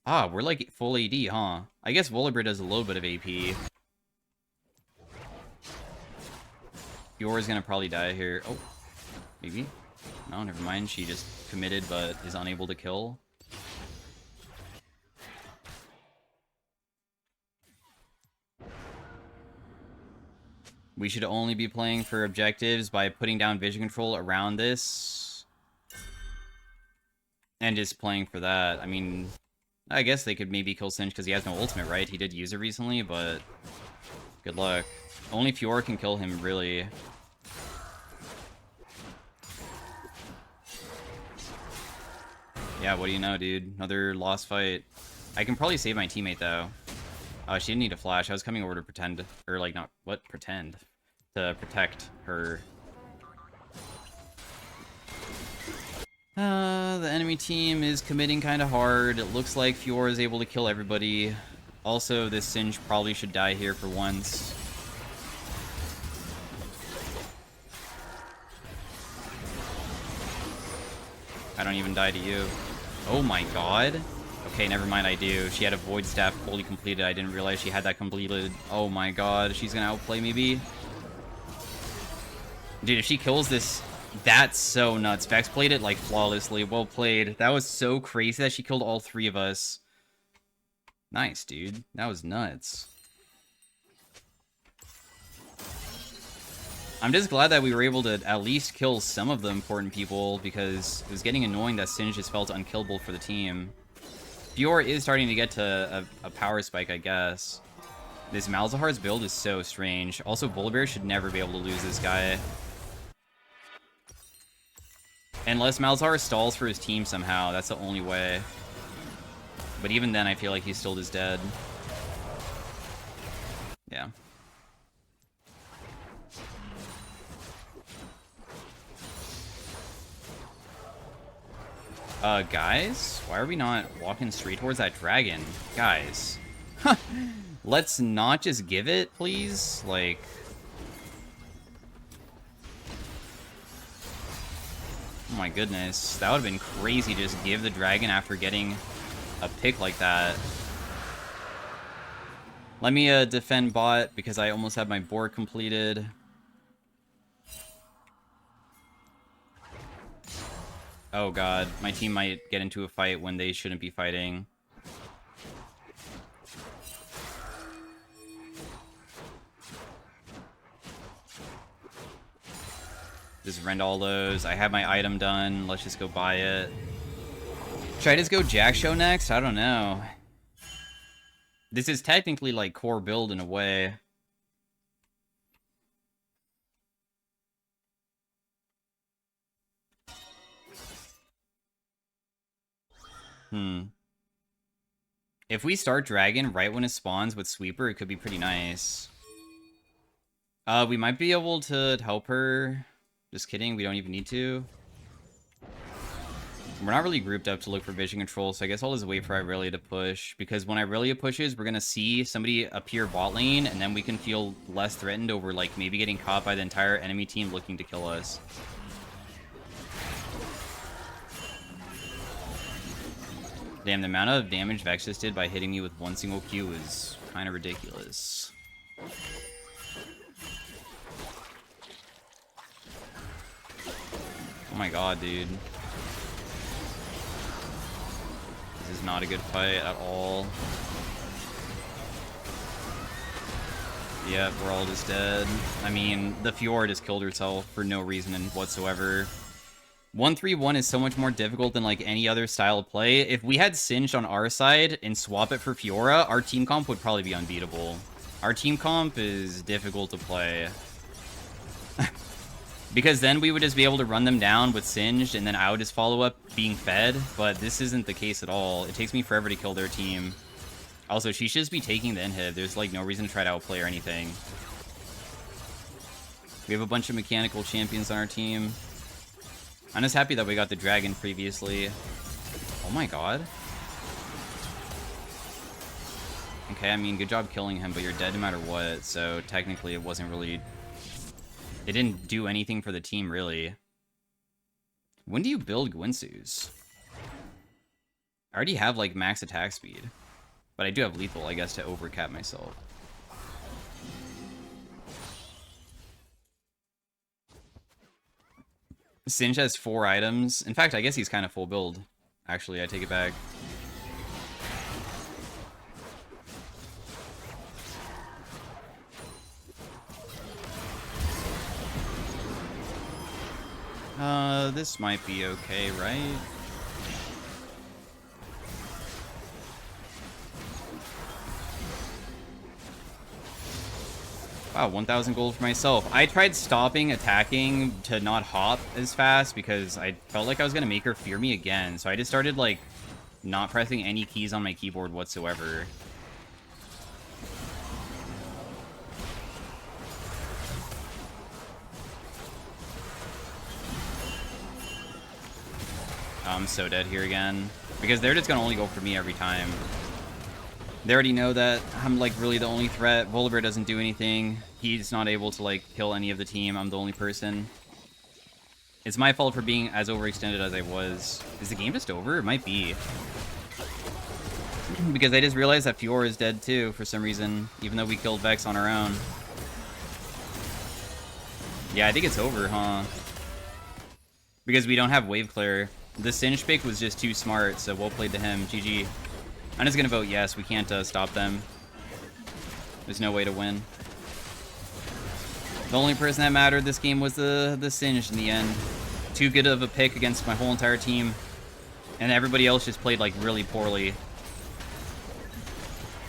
Ah, we're like full AD, huh? I guess Volibear does a little bit of AP. Fiora's gonna probably die here. Oh, maybe? No, never mind. She just committed but is unable to kill. We should only be playing for objectives by putting down vision control around this. And just playing for that. I mean, I guess they could maybe kill Singe because he has no ultimate, right? He did use it recently, but good luck. Only Fiora can kill him, really. Yeah, what do you know, dude? Another lost fight. I can probably save my teammate, though. She didn't need a flash. I was coming over to pretend, or like, not, what? Pretend. To protect her. The enemy team is committing kind of hard. It looks like Fiora is able to kill everybody. Also, this Singe probably should die here for once. I don't even die to you. Oh my god. Okay, never mind, I do. She had a Void Staff fully completed. I didn't realize she had that completed. Oh my god, she's gonna outplay me, B. Dude, if she kills this, that's so nuts. Vex played it, like, flawlessly. Well played. That was so crazy that she killed all 3 of us. Nice, dude. That was nuts. I'm just glad that we were able to at least kill some of the important people, because it was getting annoying that Singe just felt unkillable for the team. Fiora is starting to get to a power spike, I guess. This Malzahar's build is so strange. Also, Volibear should never be able to lose this guy. Unless Malzahar stalls for his team somehow. That's the only way. But even then, I feel like he's still just dead. Yeah. Guys? Why are we not walking straight towards that dragon? Guys. Let's not just give it, please? Like... Oh my goodness. That would have been crazy to just give the dragon after getting a pick like that. Let me defend bot, because I almost have my board completed. Oh god, my team might get into a fight when they shouldn't be fighting. Just rend all those. I have my item done. Let's just go buy it. Should I just go Jack Show next? I don't know. This is technically like core build in a way. If we start Dragon right when it spawns with Sweeper, it could be pretty nice. We might be able to help her. Just kidding, we don't even need to. We're not really grouped up to look for vision control, so I guess I'll just wait for Irelia to push. Because when Irelia pushes, we're going to see somebody appear bot lane, and then we can feel less threatened over, like, maybe getting caught by the entire enemy team looking to kill us. Damn, the amount of damage Vex just did by hitting me with one single Q is kind of ridiculous. Oh my god, dude. This is not a good fight at all. Yep, we're all just dead. I mean, the Fiora just killed herself for no reason whatsoever. 1-3-1 is so much more difficult than like any other style of play. If we had Singed on our side and swap it for Fiora, our team comp would probably be unbeatable. Our team comp is difficult to play. Because then we would just be able to run them down with Singed, and then I would just follow up being fed, but this isn't the case at all. It takes me forever to kill their team. Also, she should just be taking the inhib. There's like no reason to try to outplay or anything. We have a bunch of mechanical champions on our team. I'm just happy that we got the dragon previously. Oh my god. Okay, I mean, good job killing him, but you're dead no matter what, so technically it wasn't really... It didn't do anything for the team, really. When do you build Gwinsu's? I already have, like, max attack speed. But I do have lethal, I guess, to overcap myself. Singe has 4 items. In fact, I guess he's kind of full build. Actually, I take it back. This might be okay, right? Wow, 1,000 gold for myself. I tried stopping attacking to not hop as fast because I felt like I was going to make her fear me again. So I just started, like, not pressing any keys on my keyboard whatsoever. I'm so dead here again. Because they're just going to only go for me every time. They already know that I'm, like, really the only threat. Volibear doesn't do anything. He's not able to, like, kill any of the team. I'm the only person. It's my fault for being as overextended as I was. Is the game just over? It might be. Because I just realized that Fiora is dead, too, for some reason. Even though we killed Vex on our own. Yeah, I think it's over, huh? Because we don't have wave clear. The Singe pick was just too smart, so well played to him. GG. I'm just gonna vote yes. We can't stop them. There's no way to win. The only person that mattered this game was the Singe in the end. Too good of a pick against my whole entire team. And everybody else just played, like, really poorly.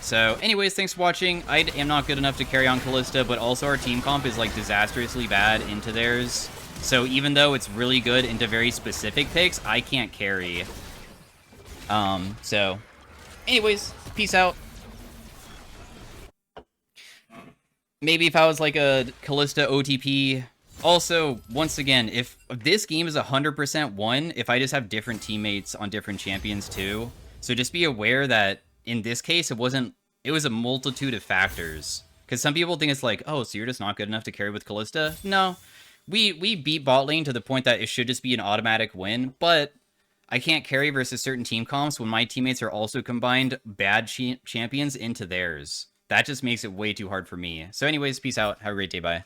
So, anyways, thanks for watching. I am not good enough to carry on Kalista, but also our team comp is, like, disastrously bad into theirs. So even though it's really good into very specific picks, I can't carry. So, anyways, peace out. Maybe if I was like a Kalista OTP. Also, once again, if this game is 100% won, if I just have different teammates on different champions too. So just be aware that in this case, it was a multitude of factors. Because some people think it's like, oh, so you're just not good enough to carry with Kalista? No. We beat bot lane to the point that it should just be an automatic win, but I can't carry versus certain team comps when my teammates are also combined bad champions into theirs. That just makes it way too hard for me. So anyways, peace out. Have a great day. Bye.